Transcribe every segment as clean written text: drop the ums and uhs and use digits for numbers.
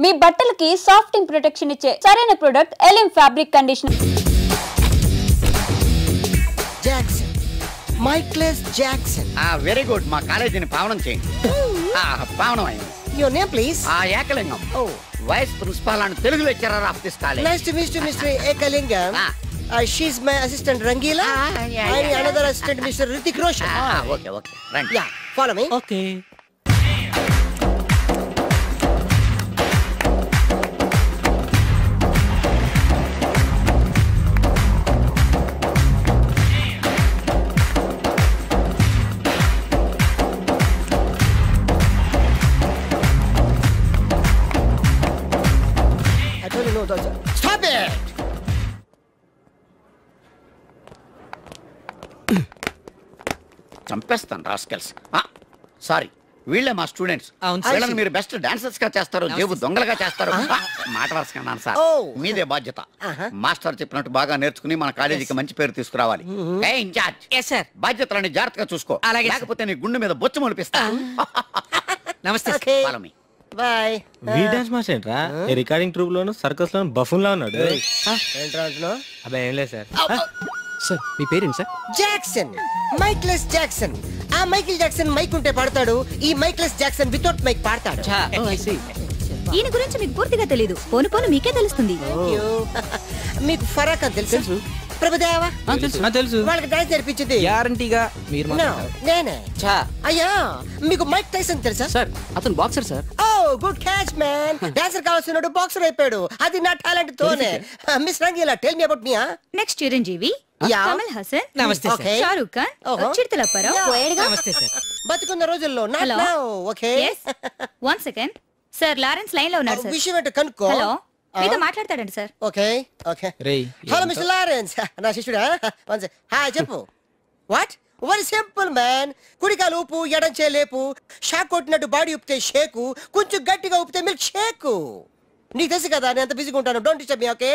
మీ బట్టలకి సాఫ్టింగ్ ప్రొటెక్షన్ ఇచ్చే సరైన ప్రొడక్ట్ ఎలిమ్ fabric conditioner. Jackson, Michael Jackson. Very good. మా కాలేజీని పావనం చేయండి. పావనం అయింది. Your name please? Ekalingam. Vice principal and Telugu lecturer of this college. Nice to meet you, Mr. Ekalingam. She's my assistant Rangila. And another assistant, Mr. Hrithik Roshan. Okay. Right. Yeah, follow me. Okay. I told you no, stop it! చంపేస్తాను rascals. Sorry, వీళ్ళే మా students. వీళ్ళని మీరు best dancers గా చేస్తారు, జేబు దొంగలుగా చేస్తారు. మాట వరుసగా సార్, మీదే బాధ్యత. మాస్టర్ చెప్పినట్టు బాగా నేర్చుకుని మన కాలేజీకి మంచి పేరు తీసుకురావాలి. ఇన్ఛార్జ్ బాధ్యతలని జాగ్రత్తగా చూసుకో, లేకపోతే నీ గుండె మీద బొచ్చు మొలిపిస్తా. నమస్తే. బాయ్. వీ డాన్స్ మాస్టర్ ఏంట్రా? ఈ రికార్డింగ్ ట్రూప్ లోను సర్కస్ లోను బఫూన్ లా ఉన్నాడు. ఏంట్రా అంటున్నావ్? అబ్బే ఏం లేదు సార్. సార్ మీ పేరేంటి సార్? Jackson, Michael Jackson. ఆ మైకిల్ జాక్సన్ మైక్ ఉంటే పాడతాడు, ఈ మైక్లెస్ జాక్సన్ వితౌట్ మైక్ పాడతాడు. ఈయన గురించి మీకు పూర్తిగా తెలీదు, పోను పోను మీకే తెలుస్తుంది. మీకు ఫరాక్ అని తెలుసు? ప్రభుదేవా తెలుసు. వాళ్ళకి డాన్స్ నేర్పించింది గ్యారంటీగా మీరు నేనే. అయ్యా, మీకు మైక్ టైసన్ తెలుసా? సార్ అతను boxer sir. Oh good catch man. Dancer కావాల్సినోడు బాక్సర్ అయిపోయాడు, అది నా టాలెంట్ తోనే. Miss Rangeela, tell me about me. Next Chiranjeevi, Kamal Haasan, నమస్తే సార్. షారూక్ ఖాన్, చిరుతలప్పారావు. నమస్తే సార్. బతుకున్న రోజుల్లో hello. Okay. One second sir, Lawrence line లో ఉన్నారు సార్. విషయం ఏంటో కనుక్కో. హలో, మీతో మాట్లాడతాడండి సార్. Okay okay. రేయ్ హలో మిస్టర్ లారెన్స్, నా శిష్యుడా? హాయ్ చెప్పు. వాట్? Very simple man. కుడికాలు ఊపు, ఎడం చేలేపు. షాక్ కొట్టినట్టు బాడీ ఊపితే షేకు, కొంచెం గట్టిగా ఊపితే మిల్క్ షేకు. నీకు తెలుసు కదా నేను ఎంత బిజీగా ఉంటాను. Don't disturb me. Okay?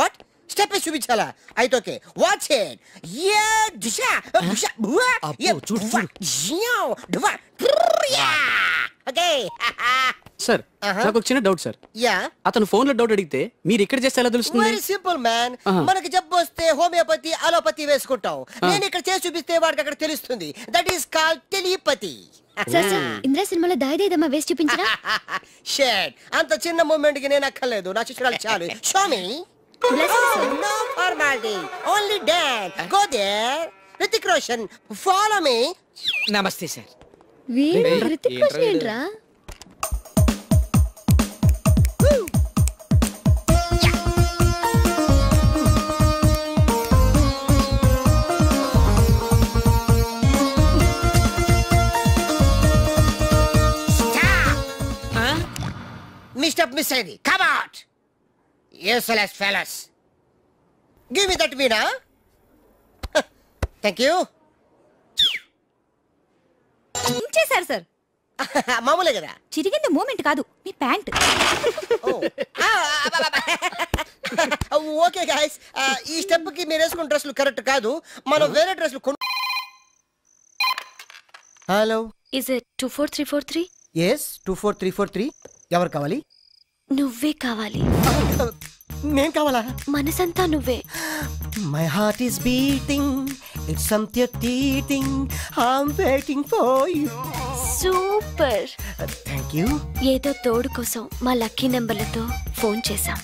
What? Step వేసి చూపించాలా? అయితే ఓకే, వాచ్ ఇట్. యా దిశా దిశా బువా యా చూడు జియో దువా యా. ఓకే సార్ నాకు ఒక చిన్న డౌట్ సార్. యా. అతను ఫోన్ లో డౌట్ అడిగితే మీరు ఇక్కడ చేస్తే ఎలా తెలుస్తుంది? Very simple man. మనకి జబ్బు వస్తే హోమియోపతి, అలోపతి వేసుకుంటాం. నేను ఇక్కడ చేసి చూపిస్తే వాడికి అక్కడ తెలుస్తుంది. That is called telepathy. Sir Indra సినిమాలో దాయిదేదమ్మా వేసి చూపించరా? షేట్, అంత చిన్న మూమెంట్ కి నేను అక్కర్లేదు, నా శిష్యురాలు చాలు. Show me. No formality, only dance. Go there. Hrithik Roshan, follow me. నమస్తే సార్. వీడు హృతిక్ రోషన్ ఏంట్రా? Mr. Miss Eddie, come out. Useless fellas. Give me that Veena. Thank you. చేశారు సార్. మామూలే కదా. చిరిగింది మూమెంట్ కాదు, మీ ప్యాంట్. ఓకే గైస్, ఈ step కి మీరు వేసుకున్న డ్రెస్లు కరెక్ట్ కాదు. మనం వేరే డ్రెస్లు కొను. Hello, is it 24343? yes 24343. ఎవరు కావాలి? నువ్వే కావాలి. నేను కావాలా? మనసంతా నువ్వే. My heart is beating, it's something teething, I'm waiting for you. Super. Thank you. ఏదో తోడు కోసం మా లక్కీ నెంబర్లతో ఫోన్ చేశాం.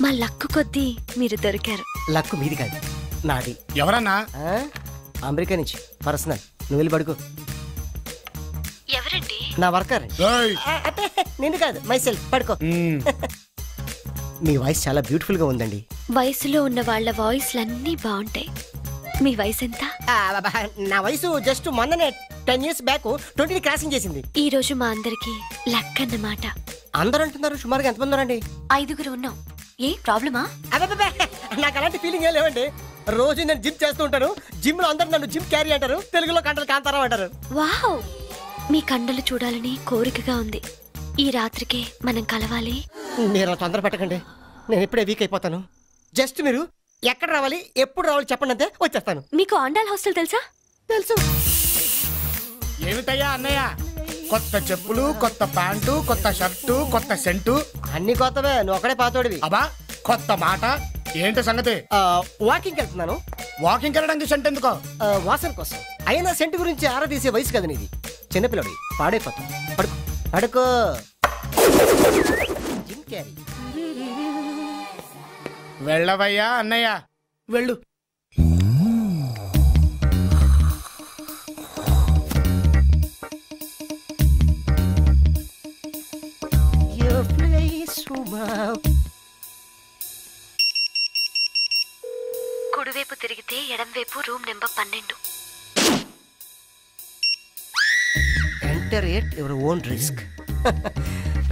మా లక్కు కొద్దీ మీరు దొరికారు. లక్కు మీది కాదు, నాది. ఎవరన్నా? అమెరికా నుంచి పర్సనల్. నువ్వు వెళ్ళి పడుకో. ఎవరండి? నా వర్కర్. నిన్ను కాదు, మైసెల్ఫ్. పడుకో. మీ వాయిస్ చాలా బ్యూటిఫుల్ గా ఉందండి. వయసులో ఉన్న వాళ్ళ వాయిస్లన్నీ బాగుంటాయి. మీ వయసు ఎంత? నా వయసు జస్ట్ మొన్ననే 10 years బ్యాక్ 20 క్రాసింగ్ చేసింది. ఈ రోజు మా అందరికి లక్ అన్నమాట. అందరూ అంటున్నారు. సుమారుగా ఎంతమంది ఉన్నారండి? 5 ఉన్నాం. ఏ ప్రాబ్లమా? నాకు అలాంటి ఫీలింగ్ ఏం లేవండి. రోజు నేను జిమ్ చేస్తూ ఉంటాను. జిమ్ లో అందరూ నన్ను జిమ్ క్యారీ అంటారు, తెలుగులో కంటలు కాంతారావు అంటారు. వావ్, మీ కండలు చూడాలని కోరికగా ఉంది. ఈ రాత్రికి మనం కలవాలి. మీరు తొందర పెట్టకండి, నేను ఇప్పుడే వీక్ అయిపోతాను. జస్ట్ మీరు ఎక్కడ రావాలి, ఎప్పుడు రావాలి చెప్పండి, అంతే వచ్చేస్తాను. మీకు ఆండాల్ హాస్టల్ తెలుసా? తెలుసు. ఏమిటయ్యా అన్నయ్య, కొత్త చెప్పులు, కొత్త ప్యాంటు, కొత్త షర్టు, కొత్త సెంటు. అన్ని కొత్తవే, నువ్వు ఒకడే పాతోడివి. అబ్బా కొత్త మాట ఏంటి సంగతి? వాకింగ్ వెళ్తున్నాను. వాకింగ్ వెళ్ళడానికి సెంట్ ఎందుకో? వాసన కోసం. అయినా సెంటు గురించి ఆరా తీసే వయసు కదా నీది. చిన్నపిల్లడి పాడైపోతాం. పడుకో పడుకో. Jim Carrey. వెళ్ళవయ్యా అన్నయ్య, వెళ్ళు. కుడివైపు తిరిగితే ఎడంవైపు room number 12. Enter at your own risk.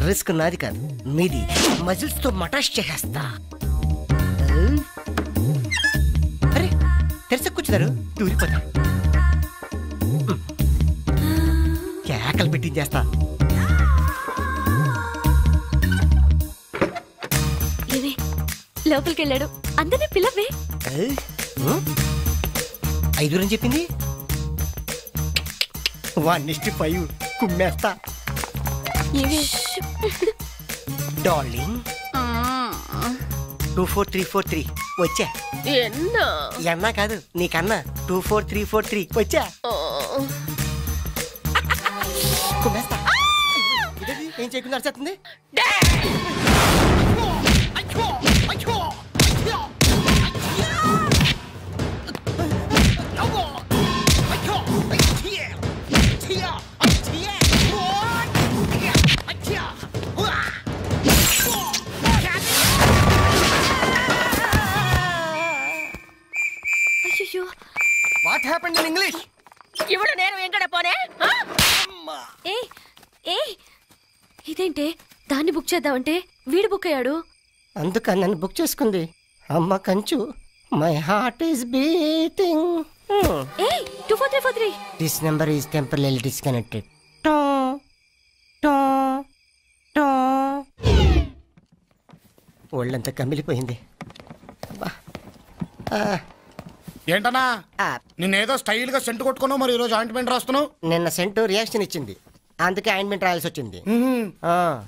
Risk నాది కాదు, మీది. మజిల్స్ తో మటాష్ చేసేస్తా. అరే తెరస కూర్చున్నారు, దూరిపోతా. కేకలు పెట్టించేస్తా. ఏమే లోపలికి వెళ్ళాడు, అందరినీ పిల్లవే. 5 అని చెప్పింది. 1:5 కుమ్మేస్తా. డార్లింగ్ 24343 వచ్చా. ఎన్నా కాదు నీకన్నా. 24343 వచ్చా. కుమ్మేస్తా. ఏం చేయకుండా అరిచేస్తుంది. What happened in English? ఇవడు నేను ఎంకడ పోనే. ఇదేంటే దాన్ని బుక్ చేద్దామంటే వీడు బుక్ అయ్యాడు. అందుకని నన్ను బుక్ చేసుకుంది. అమ్మ కంచు. My heart is beating. 24343. This number is temporary disconnected. ఒళ్ళంతా కమిలిపోయింది. ఏంటన్నా నిన్నేదో స్టైల్ గా సెంటు కొట్టుకున్నావు, మరి ఈరోజు ఆయింట్మెంట్ రాస్తున్నావు? నిన్న సెంటు రియాక్షన్ ఇచ్చింది, అందుకే ఆయింట్మెంట్ రాయాల్సి వచ్చింది.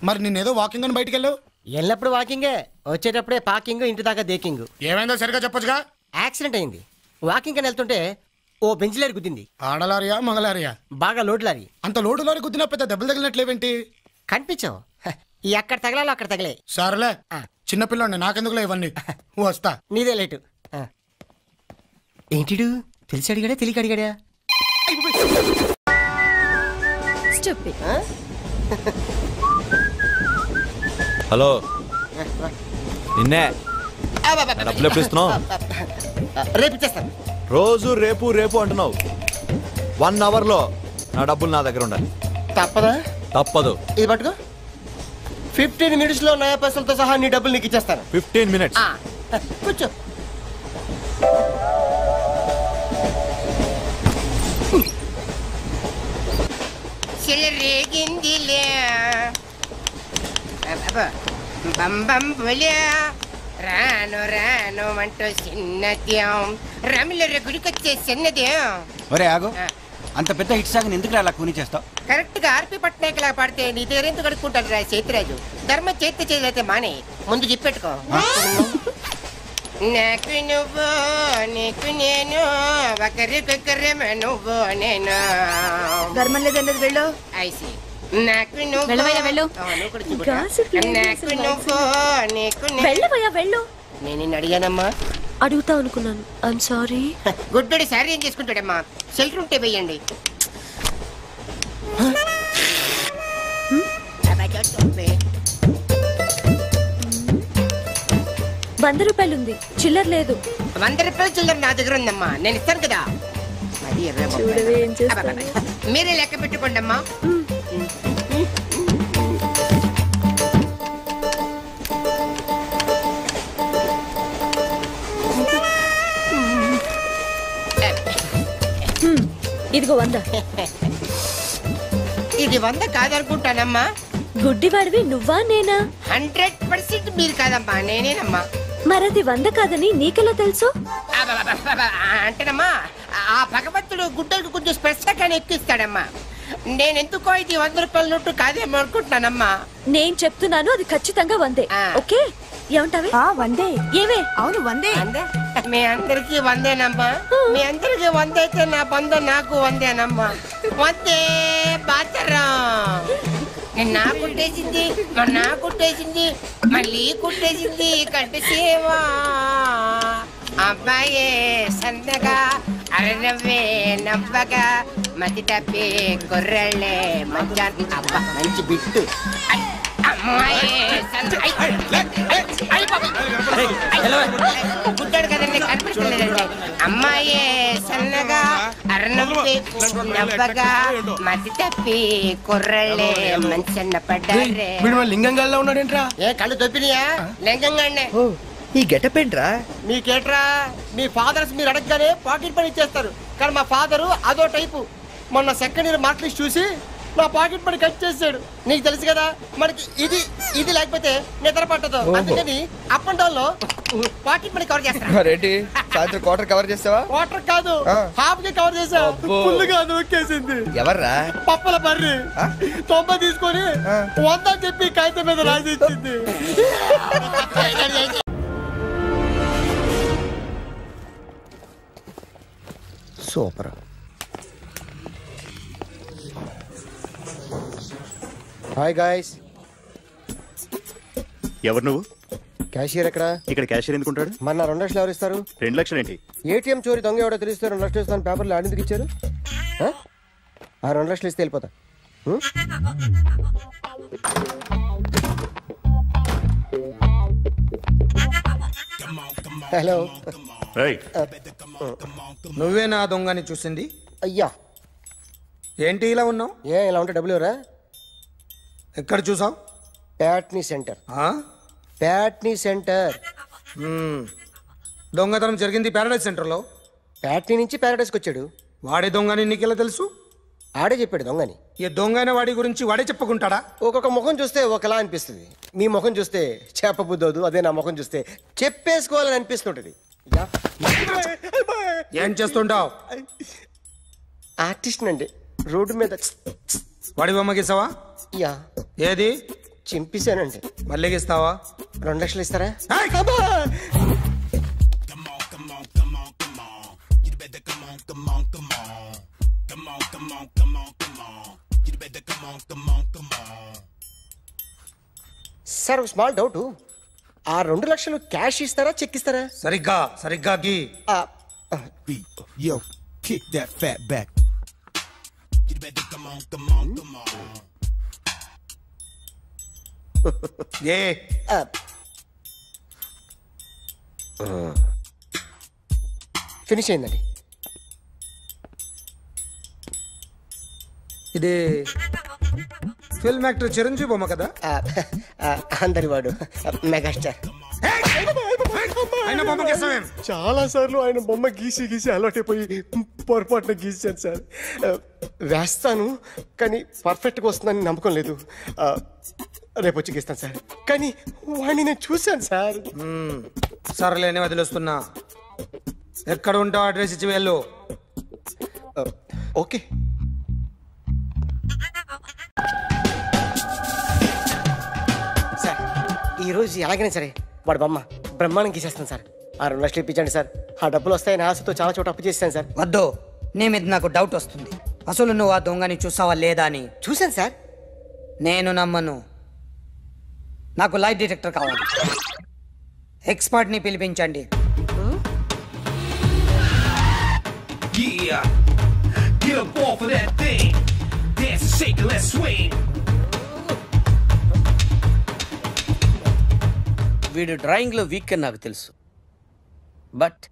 మరి నిన్నేదో వాకింగ్ అని బయటికి వెళ్ళావు? వెళ్ళినప్పుడు వాకింగే, వచ్చేటప్పుడే పాకింగ్, ఇంటి దాకా దేకింగ్. ఏమైందో సరిగా చెప్పొచ్చుగా. యాక్సిడెంట్ అయింది. వాకింగ్ అని వెళ్తుంటే ఓ బెంచ్ లారీ గుద్దింది. ఆడలారియా మగలారియా? బాగా లోడ్ లారీ. అంత లోడు లారీ గుద్దినా పెద్ద దెబ్బలు తగిలినట్లేవేంటి? కనిపించావు. ఎక్కడ తగలాలో అక్కడ తగలే. సరేలే, చిన్నపిల్లండి, నాకెందుకులే ఇవన్నీ. వస్తా. నీదే లేటు. ఏంటిడు తెలిసి అడిగాడా తెలియక అడిగాడా? హలో, నిన్నే డబ్బులు ఎప్పుడు ఇస్తున్నావు? రేపు ఇచ్చేస్తాను. రోజు రేపు రేపు అంటున్నావు. 1 అవర్లో నా డబ్బులు నా దగ్గర ఉండాలి. తప్పదా? తప్పదు. ఇది పట్టుకో. 15 మినిట్స్ లో నయా పైసలతో సహా నీ డబ్బులు నీకు ఇచ్చేస్తాను. 15 మినిట్స్. కూర్చో. రేగిందిలే బంబం బొలే రాను రాను అంటూ చిన్నదేం రమిల గుడికొచ్చే చిన్నదేం. ఒరే ఆగు, అంత పెద్ద హిట్ సాగుని ఎందుకు అలా కూని చేస్తావు? కరెక్ట్ గా ఆర్పి పట్నాయక్ లా పాడితే నీ దగ్గరెందుకు కడుక్కుంటాడు రా సేతురాజు. ధర్మ చేతి చేయలేతే మానే, ముందు చెప్పెట్టుకో. నాకు నువ్వు నీకు నేను ఒకరికొకరేమో నువ్వు నేను. ధర్మం లేదన్నది వెళ్ళు. ఐసి నాకు నువ్వు వెళ్ళు. నాకు నువ్వు నీకు వెళ్ళు. నేను నిన్ను అడిగానమ్మా. అడుగుతా అనుకున్నాను. I'm sorry. గుడ్డోడి సారీ ఏం చేసుకుంటాడమ్మా? షెల్టర్ ఉంటే వెయ్యండి. ₹100 ఉంది, చిల్లర లేదు. ₹100 చిల్లర నా దగ్గర ఉందమ్మా, నేను ఇస్తాను కదా. మీరే లెక్క పెట్టుకోండి అమ్మా. ఇదిగో 100. ఇది 100 కాదనుకుంటానమ్మా. గుడ్డివాడివి నువ్వా నేనా? 100% మీరు కాదమ్మా, నేనేనమ్మా. మరది 100 కాదని నీకెలా తెలుసు? అంటేనమ్మా, ఆ భగవంతుడు గుడ్డలకు కొంచెం స్పెషల్గానే ఎక్కిస్తాడమ్మా. నేను ఎందుకో ఇది 100 రూపాయల నోటు కాదేమో అనుకుంటున్నానమ్మా. నేను చెప్తున్నాను అది ఖచ్చితంగా 100. ఓకే ఏమంటావే? 100 ఏవే? అవును 100. మీ అందరికి 100నమ్మా. మీ అందరికి 100 అయితే నా బంధం నాకు 100నమ్మా. 100 బాతరం. నా కుట్టేసింది, నా కుట్టేసింది, మళ్ళీ కుట్టేసింది కంటి సేవా. అబ్బాయే సన్నగా అరనవ్వే నవ్వగా మతి తప్పి కుర్రళ్ళే మంచి అబ్బా మంచి బిట్టు. గుడ్డాడు కదండి కనిపించలేదండి. అమ్మాయే సన్నగా అరనవ్వే నవ్వగా మతి తప్పి కుర్రళ్ళే మంచి అన్న పడ్డారే. లింగంగా ఉన్నాడేంట్రా? ఏ కళ్ళు దొబ్బినాయా? లింగంగానే. ఈ గెటప్ ఏంట్రా? మీకేట్రా? మీ ఫాదర్స్ మీరు అడగగానే పాకెట్ పని ఇచ్చేస్తారు, కానీ మా ఫాదరు అదో టైపు. మొన్న సెకండ్ ఇయర్ మార్క్ లిస్ట్ చూసి నా పాకెట్ పని కట్ చేసాడు. నీకు తెలుసు కదా మనకి ఇది లేకపోతే నిద్ర పట్టదు. అందుకని అప్ అండ్ డౌన్ లో పాకెట్ మనీ కవర్ చేస్తా. సాయంత్రం క్వార్టర్ కవర్ చేసావా? క్వార్టర్ కాదు, హాఫ్ కి కవర్ చేసా. ఫుల్ గా నొక్కేసింది. ఎవర్రా? పప్పల బర్రి 90 తీసుకొని 100 అని చెప్పి కాగితం మీద రాసి ఇచ్చింది. సూపర్. Hi guys. ఎవరు నువ్వు? క్యాషియర్ ఎక్కడ? ఇక్కడ క్యాషియర్ ఎందుకుంటాడు? మన 2 లక్షలు ఎవరు ఇస్తారు? 2 లక్షలు ఏంటి? ఏటీఎం చోరీ దొంగ ఎవడో తెలిస్తే 2 లక్షలు ఇస్తాను పేపర్లు ఆడిందుకు ఇచ్చారు. ఆ 2 లక్షలు ఇస్తే వెళ్ళిపోతా. హలో. నువ్వే నా దొంగని చూసింది? అయ్యా ఏంటి ఇలా ఉన్నావు? ఇలా ఉంటే డబ్బులు ఎవరా? ఎక్కడ చూసావు? ప్యాట్నీ సెంటర్. ప్యాట్నీ సెంటర్. దొంగతనం జరిగింది ప్యారడైజ్ సెంటర్లో. ప్యాట్నీ నుంచి ప్యారడైజ్కి వచ్చాడు. వాడే దొంగని నీకెలా తెలుసు? ఆడే చెప్పాడు దొంగని. ఈ దొంగైన వాడి గురించి వాడే చెప్పుకుంటాడా? ఒక్కొక్క ముఖం చూస్తే ఒకలా అనిపిస్తుంది. మీ ముఖం చూస్తే చెప్పబుద్దోదు, అదే నా ముఖం చూస్తే చెప్పేసుకోవాలని అనిపిస్తుంటది. ఏం చేస్తుంటావు? ఆర్టిస్ట్ అండి. రోడ్డు మీద వాడి బొమ్మ గీసావా? యా. ఏది? చింపేశానండి. మళ్ళీ గీస్తావా? 2 లక్షలు ఇస్తారా? సార్ ఒక స్మాల్ డౌట్. ఆ 2 లక్షలు క్యాష్ ఇస్తారా చెక్ ఇస్తారా? సరిగ్గా గీ. Yo, kick that fat back. You better come on. Finish అయిందండి. ఇది ఫిల్మ్ యాక్టర్ చిరంజీవి బొమ్మ కదా? అందరి వాడు మెగాస్టార్. చాలా సార్లు ఆయన బొమ్మ గీసి అలవాటైపోయి పొరపాటున గీసాను సార్. వేస్తాను కానీ పర్ఫెక్ట్గా వస్తుందని నమ్మకం లేదు. రేపు వచ్చి గీస్తాను సార్. కానీ వాడిని నేను చూశాను సార్. సర్లేని వదిలేస్తున్నా. ఎక్కడ ఉంటావు అడ్రస్ ఇచ్చి వెళ్ళు. ఓకే. సార్ ఈరోజు ఎలాగైనా సరే వాడు బొమ్మ బ్రహ్మాండం గీసేస్తాను సార్. ఆ 2 లక్షలు ఇప్పించండి సార్. ఆ డబ్బులు వస్తాయని ఆశతో చాలా చోట అప్పు చేశాను సార్. వద్దు, నీ మీద నాకు డౌట్ వస్తుంది. అసలు నువ్వు ఆ దొంగని చూసావా లేదా అని. చూశాను సార్. నేను నమ్మను. నాకు లైట్ డిటెక్టర్ కావాలి. ఎక్స్పర్ట్ని పిలిపించండి. వీడు డ్రాయింగ్లో వీక్ అని నాకు తెలుసు. బట్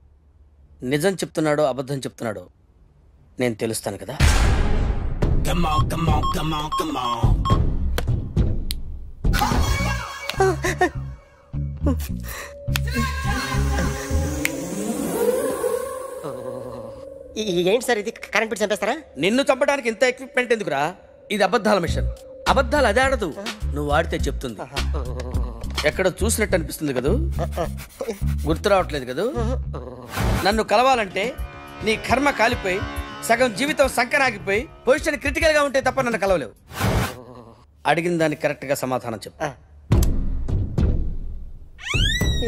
నిజం చెప్తున్నాడో అబద్ధం చెప్తున్నాడో నేను తెలుస్తాను కదా. ఏంటి సార్ ఇది? కరెంట్ బిల్ చంపేస్తారా? నిన్ను చంపడానికి ఇంత ఎక్విప్మెంట్ ఎందుకురా? ఇది అబద్ధాల మిషన్. అబద్ధాలు అదే ఆడదు, నువ్వు ఆడితే చెప్తుంది. ఎక్కడ చూసినట్టు అనిపిస్తుంది కదూ? గుర్తు రావట్లేదు కదూ? నన్ను కలవాలంటే నీ కర్మ కాలిపోయి సగం జీవితం సంకరాగిపోయి పొజిషన్ క్రిటికల్ గా ఉంటే తప్ప నన్ను కలవలేవు. అడిగిన దానికి కరెక్ట్ గా సమాధానం చెప్పు.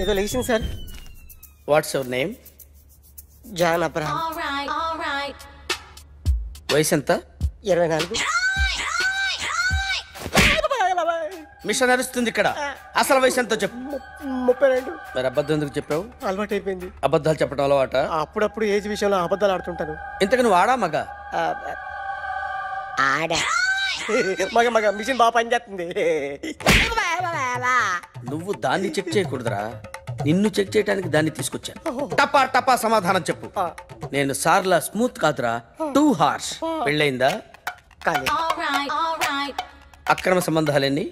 ఏదో లేచింది sir. What's your name? John Abraham. వయసు ఎంత? 24. మిషన్ నడుస్తుంది ఇక్కడ. అసలు వయసు ఎంతో చెప్పు. 32. మరి అబద్ధం ఎందుకు చెప్పావు? అలవాటు అయిపోయింది. అబద్ధాలు చెప్పడం అలవాట? అప్పుడప్పుడు ఏజ్ విషయంలో అబద్ధాలు ఆడుతుంటాను. ఇంతకు నువ్వు ఆడా మగ? ఆడా. మగ మగ మిషన్ బాగా పనిచేస్తుంది. నువ్వు దాన్ని చెక్ చేయకూడదురా, నిన్ను చెక్ చేయడానికి దాన్ని తీసుకొచ్చాను. టపా టపా సమాధానం చెప్పు. నేను సార్లా స్మూత్ కాదురా, టూ హార్ష్. పెళ్ళయిందా? అక్రమ సంబంధాలన్నీ?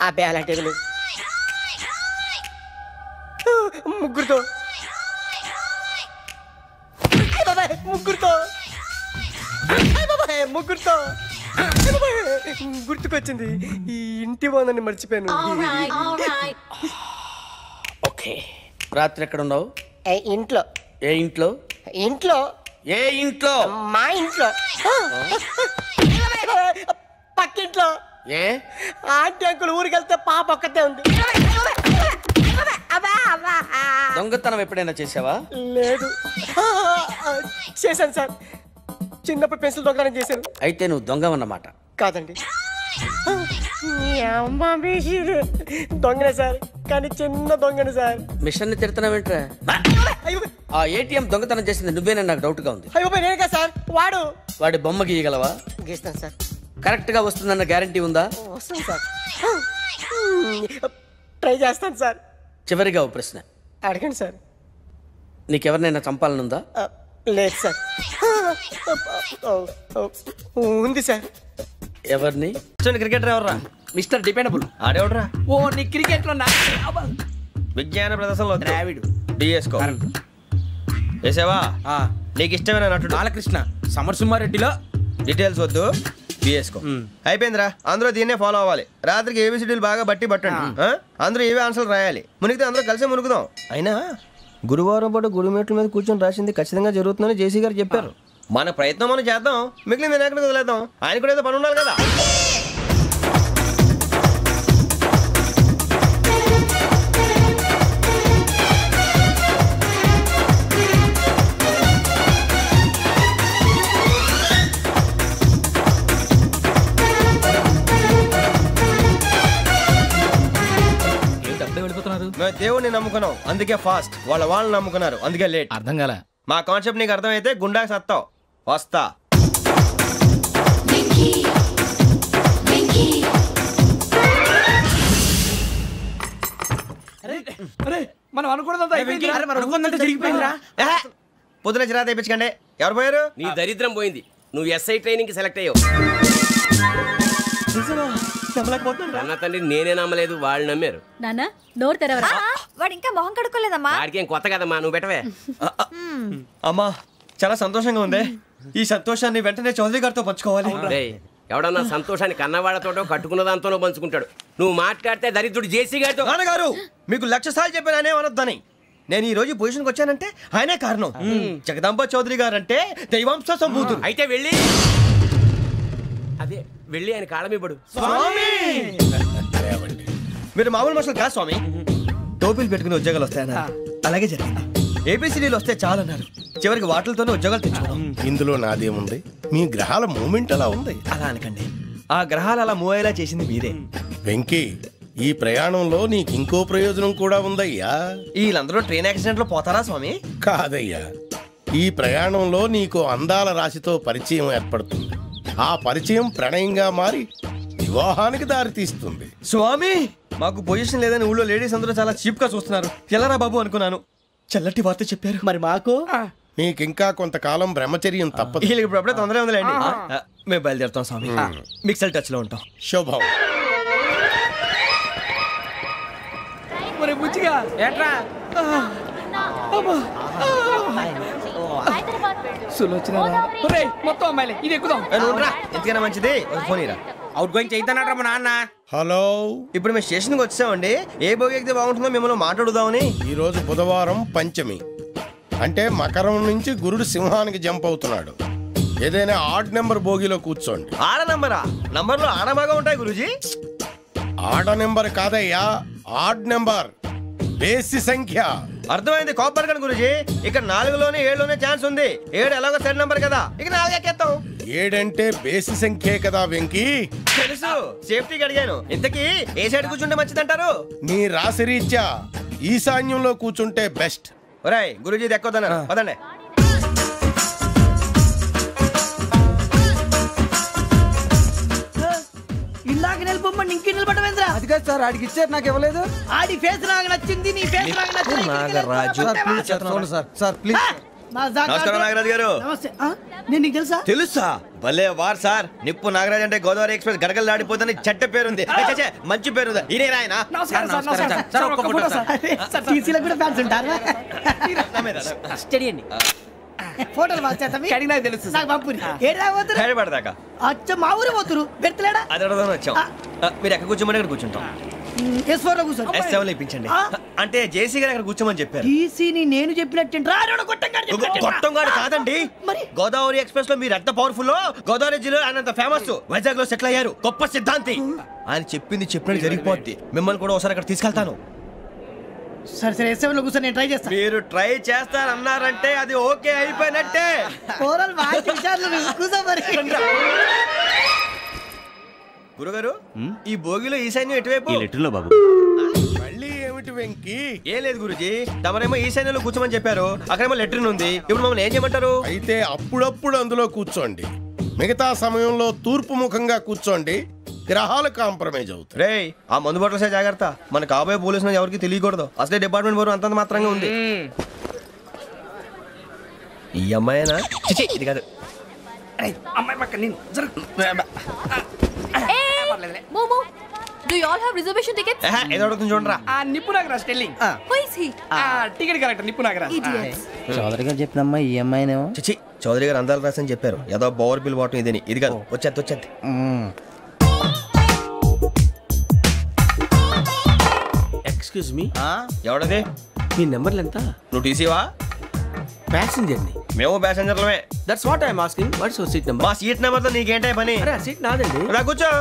అబ్బే అలాంటివి లేవు. ముగ్గురుతో ముగ్గురుతో గుర్తుకొచ్చింది. ఈ ఇంటి బాగుందని మర్చిపోయాను. ఓకే. రాత్రి ఎక్కడ ఉన్నావు? ఇంట్లో. ఏ ఇంట్లో? ఇంట్లో. ఏ ఇంట్లో? మా ఇంట్లో. పక్కింట్లో. ఏ ఆంటీ అంకుల్ ఊరికి వెళ్తే పాప ఒక్కతే ఉంది. దొంగతనం ఎప్పుడైనా చేసావా? లేదు. చేశాను సార్, చిన్నప్పుడు పెన్సిల్ దొంగతనం చేశాను. అయితే నువ్వు దొంగవన్నమాట. కాదండి, దొంగనే సార్, కానీ చిన్న దొంగనే సార్. మిషన్ ని తిడుతున్నావేంట్రా? ఆ ఏటీఎం దొంగతనం చేసింది నువ్వేనని నాకు డౌట్ గా ఉంది. అయ్యో నేనే కదా సార్. వాడి బొమ్మ గీయగలవా? గీస్తాను సార్. కరెక్ట్ గా వస్తుందన్న గ్యారంటీ ఉందా? వస్తుంది సార్, ట్రై చేస్తాను సార్. చివరిగా ఓ ప్రశ్న అడగండి సార్. నీకెవరినైనా చంపాలనుందా? లేదు సార్. ఉంది సార్. ఎవరిని? క్రికెటర్ ఎవర్రా? Mister dependable. ఆడేవడరా? ఓ నీ క్రికెట్ లో విజ్ఞాన ప్రదర్శనలో ద్రావిడు. డిఎస్కో వేసావా? నీకు ఇష్టమైన నటుడు బాలకృష్ణ. సమర్సింహారెడ్డిలో డీటెయిల్స్ వద్దు, బిఎస్కో అయిపోయిందిరా. అందరూ దీన్నే ఫాలో అవ్వాలి. రాత్రికి ఏబిసిడీలు బాగా పట్టండి. అందరూ ఏవే ఆన్సర్లు రాయాలి. మునిగితే అందరూ కలిసి మునుగుదాం. అయినా గురువారం పాటు గురుమేట్ల మీద కూర్చొని రాసింది ఖచ్చితంగా జరుగుతుందని జేసీ గారు చెప్పారు. మన ప్రయత్నం మనం చేద్దాం, మిగిలిన నేను ఎక్కడికి వదిలేద్దాం. ఆయన కూడా ఏదో పని ఉండాలి కదా. మేము దేవుడిని నమ్ముకున్నాం, అందుకే ఫాస్ట్. వాళ్ళని నమ్ముకున్నారు, అందుకే లేట్. అర్థం కాల. మా కాన్సెప్ట్ నీకు అర్థమైతే గుండా సత్తావు. వస్తా. మనం అనుకున్నదంతా జరిగిపోయిందిరా. పొద్దున చిరా తెప్పించకండి. ఎవరు పోయారు? నీ దరిద్రం పోయింది. నువ్వు ఎస్ఐ ట్రైనింగ్ కి సెలెక్ట్ అయ్యావు. అన్న తండ్రి నేనే నమ్మలేదు, వాళ్ళు నమ్మారు. నాన్న నోరు తెరవరా. వాడు ఇంకా మొహం కడుక్కోలేదమ్మా. వాడికి ఏం కొత్త కదమ్మా, నువ్వు పెట్టవే. అమ్మా చాలా సంతోషంగా ఉంది. ఈ సంతోషాన్ని వెంటనే చౌదరి గారితో పంచుకోవాలి. ఎవడన్నా సంతోషాన్ని కన్నవాడతోటో కట్టుకున్న దాంతోనో పంచుకుంటాడు. నువ్వు మాట్లాడితే దరిద్రుడు జేసీ గారితో. నాన్నగారు మీకు 1,00,000 సార్లు చెప్పానే అనొద్దని. నేను ఈ రోజు పొజిషన్కి వచ్చానంటే ఆయనే కారణం. జగదాంబ చౌదరి గారు అంటే దైవాంశ సంభూతుడు. అయితే వెళ్ళి అదే వెళ్ళి ఆయన కాళ్ళమివ్వడు. మీరు మామూలు మనుషులు కాదు స్వామి. టోపీలు పెట్టుకుని ఉద్యోగాలు వస్తాయన్నారు, అలాగే జరిగింది. ఏబిసిడీలు వస్తే చాలన్నారు, చివరికి వాటిలతోనే ఉద్యోగాలు తెచ్చుకున్నాం. ఇందులో నాదేముంది, మీ గ్రహాల మూమెంట్ అలా ఉంది. అలా అనకండి, ఆ గ్రహాలు అలా మూవ్ అయ్యేలా చేసింది మీరే. వెంకీ, ఈ ప్రయాణంలో నీకు ఇంకో ప్రయోజనం కూడా ఉందయ్యా. వీళ్ళందరూ ట్రైన్ యాక్సిడెంట్ లో పోతారా స్వామి? కాదయ్యా, ఈ ప్రయాణంలో నీకు అందాల రాశితో పరిచయం ఏర్పడుతుంది. ఆ పరిచయం ప్రణయంగా మారి వివాహానికి దారితీస్తుంది. స్వామి మాకు పొజిషన్ లేదని ఊళ్ళో లేడీస్ అందరూ చాలా చీప్ గా చూస్తున్నారు. ఎలారా బాబు అనుకున్నాను. చల్లటి వార్త చెప్పారు. మరి మాకు మీకింకా కొంతకాలం బ్రహ్మచర్యం తప్పదు. ఇప్పుడు అప్పుడే తొందరగా ఉందిలేండి. మేము బయలుదేరుతాం స్వామి. మిక్సెల్ టచ్ లో ఉంటాం. శుభం. మొత్తం అమ్మాయిలే, ఇది ఎక్కుదాం. ఎందుకైనా మంచిది ఫోన్ ఇరా. అవుట్ గోయింగ్ చేద్దానట్రా మా నాన్న. హలో, ఇప్పుడు మేము స్టేషన్కి వచ్చామండి. ఏ బోగి ఎక్కితే బాగుంటుందో మిమ్మల్ని మాట్లాడుదామని. ఈరోజు బుధవారం పంచమి, అంటే మకరం నుంచి గురుడు సింహానికి జంప్ అవుతున్నాడు. ఏదైనా ఆడ్ నెంబర్ బోగిలో కూర్చోండి. ఆడ నంబరా? నంబర్లో ఆడ బాగా ఉంటాయి గురూజీ. ఆడ నెంబర్ కాదయ్యా, ఆడ్ నెంబర్, బేసి సంఖ్య. అర్థమైంది కాపర్ కానీ గురూజీ. ఇక్కడ 4లోనే 7లోనే ఛాన్స్ ఉంది. 7 ఎలాగో సెడ్ నంబర్ కదా, ఇక 4 ఎక్కేస్తాం. 7 అంటే బేసి సంఖ్యే కదా వెంకీ. తెలుసు, సేఫ్టీకి అడిగాను. ఇంతకీ ఏ సైడ్ కూర్చుంటే మంచిదంటారు? నీ రాశి రీత్యా ఈశాన్యంలో కూర్చుంటే బెస్ట్. ఒరేయ్ గురూజీ దెక్కొద్దన్నారు, పదండి. ఇలాగ నిలబొమ్మని ఇంకే నిలబడమేంద్రా? అది కాదు సార్, ఆడికి ఇచ్చారు నాకు ఇవ్వలేదు. ఆడి ఫేస్ నాకు నచ్చింది, నీ ఫేస్ నాకు నచ్చింది. Nagaraju sir please. నమస్కారం నాగరాజు గారు. నమస్తే. నేను నీకు తెలుసా? తెలుసా? భలే వార్ సార్. నిప్పు నాగరాజ్ అంటే గోదావరి ఎక్స్ప్రెస్ గడగలు దాడిపోతుంది చెట్ట పేరుంది. మంచి పేరుంది. ఇదే ఆయన. టీసీలో కూడా ఫ్యాన్స్ ఉంటారు. స్టడీ అండి. ఫోటోలు నాకు తెలుసు. నాకు పంపుని హైదరాబాద్ అచ్చ మా ఊరు పోతురు పెడతలేడా? అది అడగదామని వచ్చాం. మీరు ఎక్కడ కూర్చోమని అక్కడ కూర్చుంటాం. S4 లో కూర్చోండి. S7 ఇప్పించండి. అంటే జేసీ గారు అక్కడ కూర్చోమని చెప్పారు. టీసీని నేను చెప్పినట్టు గొట్టంగాడు కాదండి. గోదావరి ఎక్స్ప్రెస్ లో మీరు ఎంత పవర్ఫుల్, గోదావరి జిల్లా ఆయన ఫేమస్, వైజాగ్ లో సెటిల్ అయ్యారు, గొప్ప సిద్ధాంతి. ఆయన చెప్పింది చెప్పినట్టు జరిగిపోద్ది. మిమ్మల్ని కూడా ఒకసారి అక్కడ తీసుకెళ్తాను. సరే సరే S7 లో కూర్చొని నేను ట్రై చేస్తాను. మీరు ట్రై చేస్తారన్నారంటే అది ఓకే అయిపోయినట్టే. గురుగారు ఈ భోగిలో ఈశాన్యం ఎటువైపు? లెటర్లో బాబు. మళ్ళీ ఏమిటి వెంకీ? ఏం లేదు గురుజీ, తమరేమో ఈశాన్యంలో కూర్చోమని చెప్పారు, అక్కడేమో లెటర్ ఉంది. ఇప్పుడు మమ్మల్ని ఏం చేయమంటారు? అయితే అప్పుడప్పుడు అందులో కూర్చోండి, మిగతా సమయంలో తూర్పు ముఖంగా కూర్చోండి. గ్రహాలు కాంప్రమైజ్ అవుతాయి. రే ఆ మందు బట్టలసే జాగ్రత్త. మన కాబోయే పోలీసులు ఎవరికి తెలియకూడదు. అసలే డిపార్ట్మెంట్ బోరు అంతంత మాత్రంగా ఉంది. ఈ అమ్మాయినా? ఇది కాదు. అమ్మాయి పక్క నేను Do you all have reservation tickets? ఏదో అడుగుతుంది చూడరా. నిప్పు Nagaraj telling. Who is he? Ticket collector నిప్పు నాగరాజ్. చౌదరి గారు చెప్పినమ్మా ఈ అమ్మాయినేమో. చిచి చౌదరి గారు అందాలు రాసని చెప్పారు. ఏదో బోర్ బిల్ బాటం ఇదని. ఇది కాదు, వచ్చేది. Excuse me, ఎవడది? మీ నెంబర్లు ఎంత? నువ్వు టీసీవా? ప్యాసింజర్ ని. మేము ప్యాసింజర్లమే. That's what I am asking. What's your seat number? మా సీట్ నెంబర్ తో నీకేంటే పని? అరే సీట్ నాదండి. రా కూర్చో.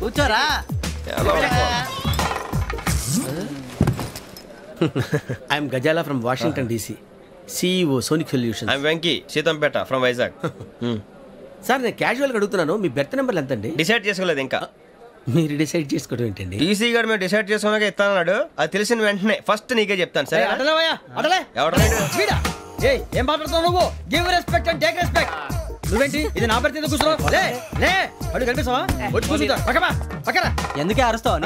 కూర్చోరా. I'm Gazala from Washington DC, CEO Sonic Solutions. I'm Venky Seethampeta from Vizag. Sir నేను క్యాజువల్గా అడుగుతున్నాను, మీ బెర్త్ నెంబర్లు ఎంత అండి? డిసైడ్ చేసుకోలేదు ఇంకా. మీరు డిసైడ్ చేసుకోవడం ఏంటండి? టీసీ గారు మేము డిసైడ్ చేసుకున్నాక ఇస్తానన్నాడు. అది తెలిసిన వెంటనే ఫస్ట్ నీకే చెప్తాను. సరే ఏం మాట్లాడుతున్నావు నువ్వు? Give respect and take respect. నువ్వేంటి ఇది నా పరిస్థితి కూర్చున్నావు? అడుగు కనిపిస్తావా? ఎందుకే అరుస్తావు?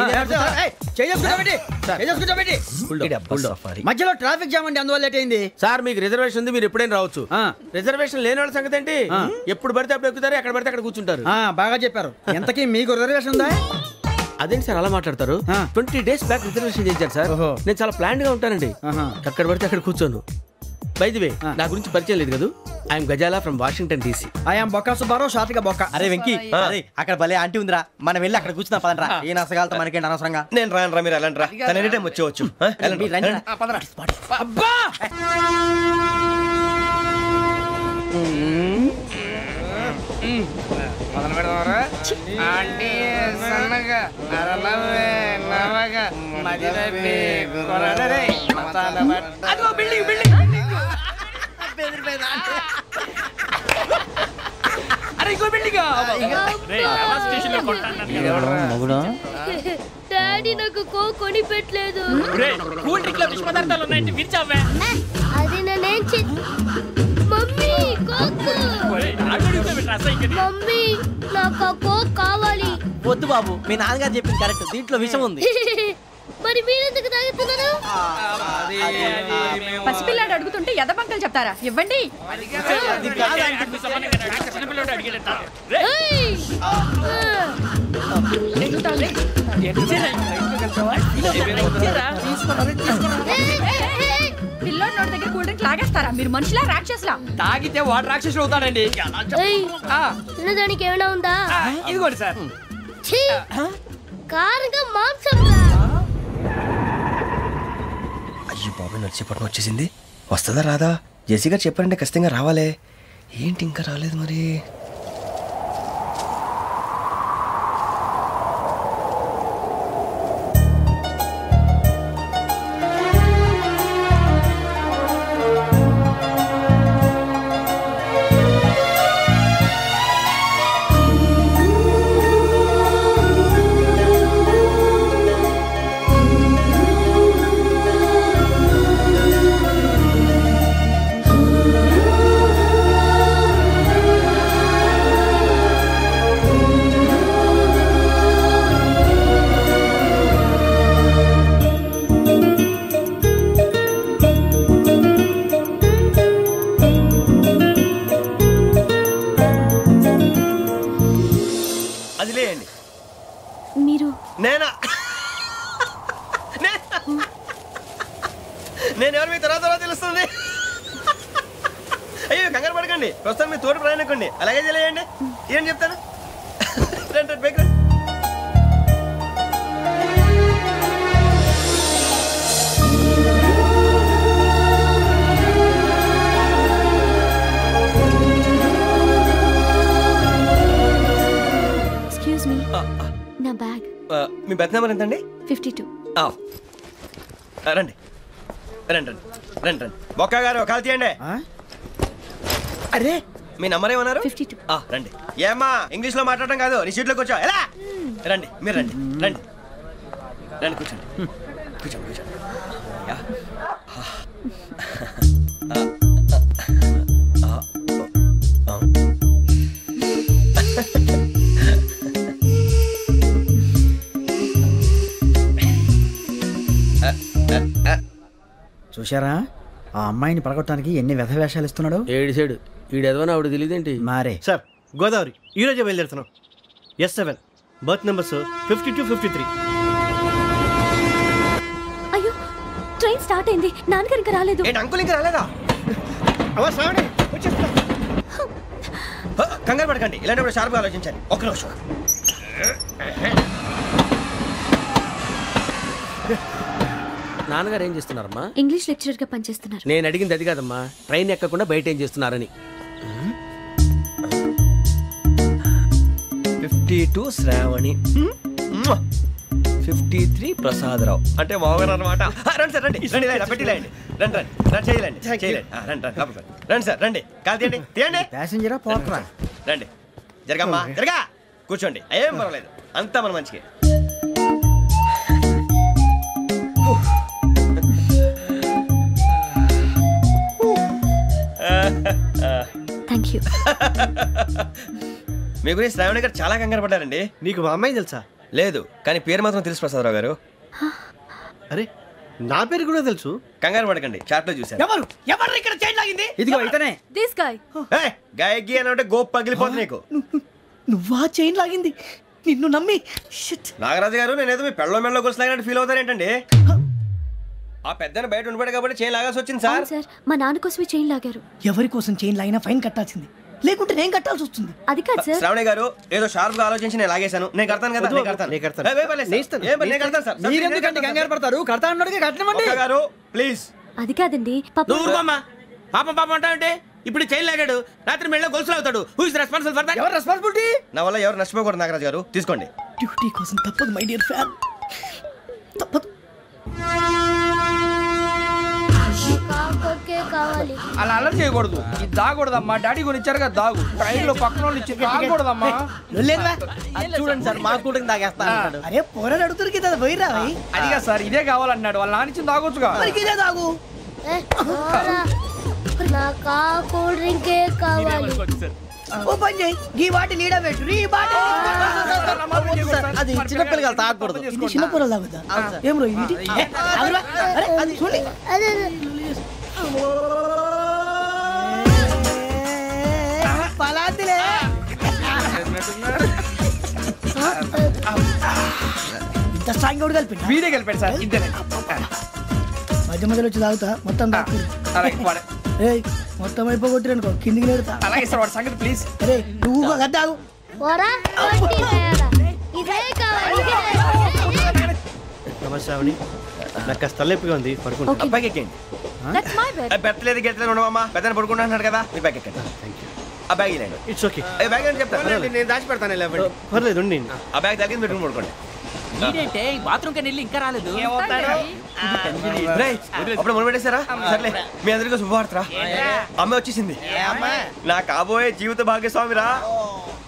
మధ్యలో ట్రాఫిక్ జామ్ అండి, అందువల్ల లేట్ అయింది. సార్ మీకు రిజర్వేషన్ ఉంది, మీరు ఎప్పుడైనా రావచ్చు. రిజర్వేషన్ లేని వాళ్ళ సంగతి ఏంటి? ఎప్పుడు పడితే అప్పుడు ఎక్కుతారు, ఎక్కడ పడితే అక్కడ కూర్చుంటారు. బాగా చెప్పారు. ఎంతకీ మీకు రిజర్వేషన్ ఉందా? అదేంటి సార్ అలా మాట్లాడతారు? 20 days బ్యాక్ రిజర్వేషన్ చేశారు సార్. నేను చాలా ప్లాన్డ్ గా ఉంటానండి, అక్కడ పడితే అక్కడ కూర్చోను. బై ది వే నా గురించి పరిచయం లేదు కదా, I'm Gazala from Washington DC. I'm Bokka Subbarao, షార్ట్గా బొక్క. అరే వెంకీ, అక్కడ భలే ఆంటీ ఉందిరా, మనం వెళ్ళి అక్కడ కూర్చున్నా పదంరా. ఏ నసగాలతో మనకేంటి అనవసరంగా. నేను రాను రా, మీరు వెళ్ళండి రా. తన ఎనీ టైం వచ్చేవచ్చు. డాడీ నాకు కోక్ కొని పెట్టలేదు. అది నేనేం మమ్మీ కోక్. మమ్మీ నాకు కోక్ కావాలి. వద్దు బాబు, మీ నాన్నగారు చెప్పింది కరెక్ట్, దీంట్లో విషయం ఉంది. మరి మీరెందుకు తాగుతున్నారు? పసిపిల్లాడు అడుగుతుంటే ఎదబంకలు చెప్తారా? ఇవ్వండి. పిల్లోడి నోటి దగ్గర కూల్ డ్రింక్ లాగేస్తారా? మీరు మనుషులా రాక్షసులా? తాగితే వాడు రాక్షసులు అవుతాడండి. దానికి ఏమైనా ఉందా? ఇదిగోండి సార్. కారంగా మాంసం. అయ్యి బాబు, నర్సీపట్నం వచ్చేసింది. వస్తుందా రాదా? జెసి గారు చెప్పారంటే ఖచ్చితంగా రావాలే. ఏంటి ఇంకా రాలేదు మరి? నేను ఎవరు మీ తర్వాత తెలుస్తుంది. అయ్యో కంగారు పడకండి, ప్రస్తుతం మీ తోటి ప్రయాణకండి. అలాగే తెలియండి, ఏం చెప్తాను. రండి బైక్ రండి. ఎక్స్క్యూజ్ మీ, నా బ్యాగ్. మీ బెత్ నెంబర్ ఎంతండి? 52. రండి రండి రండి రండి రండి. బొక్క గారు కాల్ తీయండి. అరే మీ నంబర్ ఏమన్నారు? 52. రండి. ఏమ్మా ఇంగ్లీష్ లో మాట్లాడడం కాదు, నీ సీట్లో కూర్చో. ఎలా రండి, మీరు రండి రండి రండి, కూర్చోండి కూర్చోండి కూర్చోండి. చూశారా ఆ అమ్మాయిని పడగొట్టడానికి ఎన్ని వ్యధ వేషాలు ఇస్తున్నాడు. ఏడిసాడు ఈడెదవని ఆవిడ తెలియదేంటి. మారే సార్ గోదావరి ఈరోజే బయలుదేరుతున్నాం. S7 berth numbers 52, 53. అయ్యో ట్రైన్ స్టార్ట్ అయింది, నాన్నగారు ఇంకా రాలేదు. అంకుల్ ఇంకా రాలేదా? కంగారు పడకండి, ఇలాంటప్పుడు షార్ప్గా ఆలోచించండి. ఒక్క నిమిషం. నాన్నగారు ఏం చేస్తున్నారమ్మా? ఇంగ్లీష్ లెక్చరర్ గా పనిచేస్తున్నారు. నేను అడిగింది అది కాదమ్మా, ట్రైన్ ఎక్కకుండా బయట ఏం చేస్తున్నారని. 52 శ్రావణి, 53 ప్రసాదరావు అంటే మామగారు అనమాట. రండి సార్ రండి రండి, పెట్టి రండి రండి రండి రండి, చేయలేండి చేయలేండి. రండి రండి రండి సార్ రండి, కాదు తీయండి తీయండి. ప్యాసింజరా పోట్రా. రండి జరగమ్మా జరగా, కూర్చోండి. ఏం పర్వాలేదు, అంతా మన మంచిగా. Thank you. మీ గురించి శ్రావణి గారు చాలా కంగారు పడ్డారండి. నీకు మా అమ్మాయి తెలుసా? లేదు, కానీ పేరు మాత్రం తెలుసు ప్రసాదరావు గారు. అరే నా పేరు కూడా తెలుసు. కంగారు పడకండి, చాట్ లో చూసాను. ఎవరు ఎవరు ఇక్కడ చైన్ లాగింది? ఇదిగో ఇతనే. This guy. గాయకి అని అంటే గోప్ పగిలిపోతుంది నీకు. నువ్వా చైన్ లాగింది? నిన్ను నమ్మి. నాగరాజు గారు, నేనేదో మీ పెళ్ళ మెళ్ళలో గురిసిలాగినట్టు ఫీల్ అవుతారేంటండి? ఆ పెద్దని బయట ఉండిపోయాడు కాబట్టి చైన్ లాగాల్సి వచ్చింది సార్. సార్ మా నాన్న కోసమే చైన్ లాగారు. ఎవరి కోసం చైన్ లాగినా ఫైన్ కట్టాల్సింది, లేకుంటే నేను కట్టాల్సి వస్తుంది. అది కాదు సార్. శ్రావణి గారు ఏదో షార్ప్ గా ఆలోచించి నేను లాగేశాను. నేను కడతాను కదా, నేను కడతాను. మీరెందుకంటే కంగారు పడతారు? కడతా అన్నాడుగా కట్టమండి గారు ప్లీజ్. అది కాదండి పాపం పాపం అంటావంటే. ఇప్పుడు చైన్ లాగాడు, రాత్రి మెళ్ళ గొలుసులు అవుతాడు. Who is responsible for that? ఎవరు రెస్పాన్సిబిలిటీ? నా వల్ల ఎవరు నష్టపోకూడదు నాగరాజు గారు, తీసుకోండి. డ్యూటీ కోసం తప్పదు మై డియర్ ఫ్యాన్, తప్పదు. అలా అల్లరి చేయకూడదు, ఇది దాగకూడదమ్మా. డాడీ కొని ఇచ్చారు కదా దాగు, ట్రైన్ లో పక్కన వాళ్ళు ఇచ్చి దాగకూడదమ్మా. చూడండి సార్, మా కూడా తాగేస్తా. అరే పోరాడు అడుగుతారు కదా, పోయిరా. అడిగా సార్, ఇదే కావాలన్నాడు. వాళ్ళ నాన్న ఇచ్చింది తాగొచ్చుగా. ఇదే తాగు. కూల్ డ్రింకే కావాలి. ఓ పని చేయి, ఈ బాటిల్ లీడ పెట్టు. ఈ బాటిల్ అది చిన్నపిల్లలు తాగకూడదు. ఇది చిన్నపిల్లలు తాగుతా. ఏం రో ఇది? అరే అది చూడండి. పలాతిలే ఇంత స్ట్రాంగ్ కూడా కలిపి వీడే కలిపాడు సార్. ఇద్దరే మధ్య మధ్యలో వచ్చి తాగుతా, మొత్తం తాగు. మొత్తం అయిపోగొట్టిరనుకో కిందికి నేడుతా. అలాగే సార్, వాడి సంగతి ప్లీజ్. అరే నువ్వు కదా తాగు. నమస్తే శ్రావణి, నాకు కాస్త తలెప్పిగా ఉంది, పడుకుంటా. అబ్బాయికి ఎక్కండి. That's my bed. పెట్టలేదు గెట్టలేదు ఉండవమ్మా పెద్దని పడుకుంటున్నాడు కదా మీ బ్యాగ్ ఎక్కండి ఆ బ్యాగ్ ఇలాండి ఇట్స్ ఓకే బ్యాగ్ అని చెప్తాను నేను దాచి పెడతాను పర్లేదు ఉండి ఆ బ్యాగ్ తగ్గింది పెట్టుకుని పడుకోండి బాత్రూమ్ కని వెళ్ళి ఇంకా రాలేదు అప్పుడు మొదలు పెట్టేశారా సర్లే మీ అందరికీ శుభవార్తరా అమ్మ వచ్చేసింది నా కాబోయే జీవిత భాగ్యస్వామిరా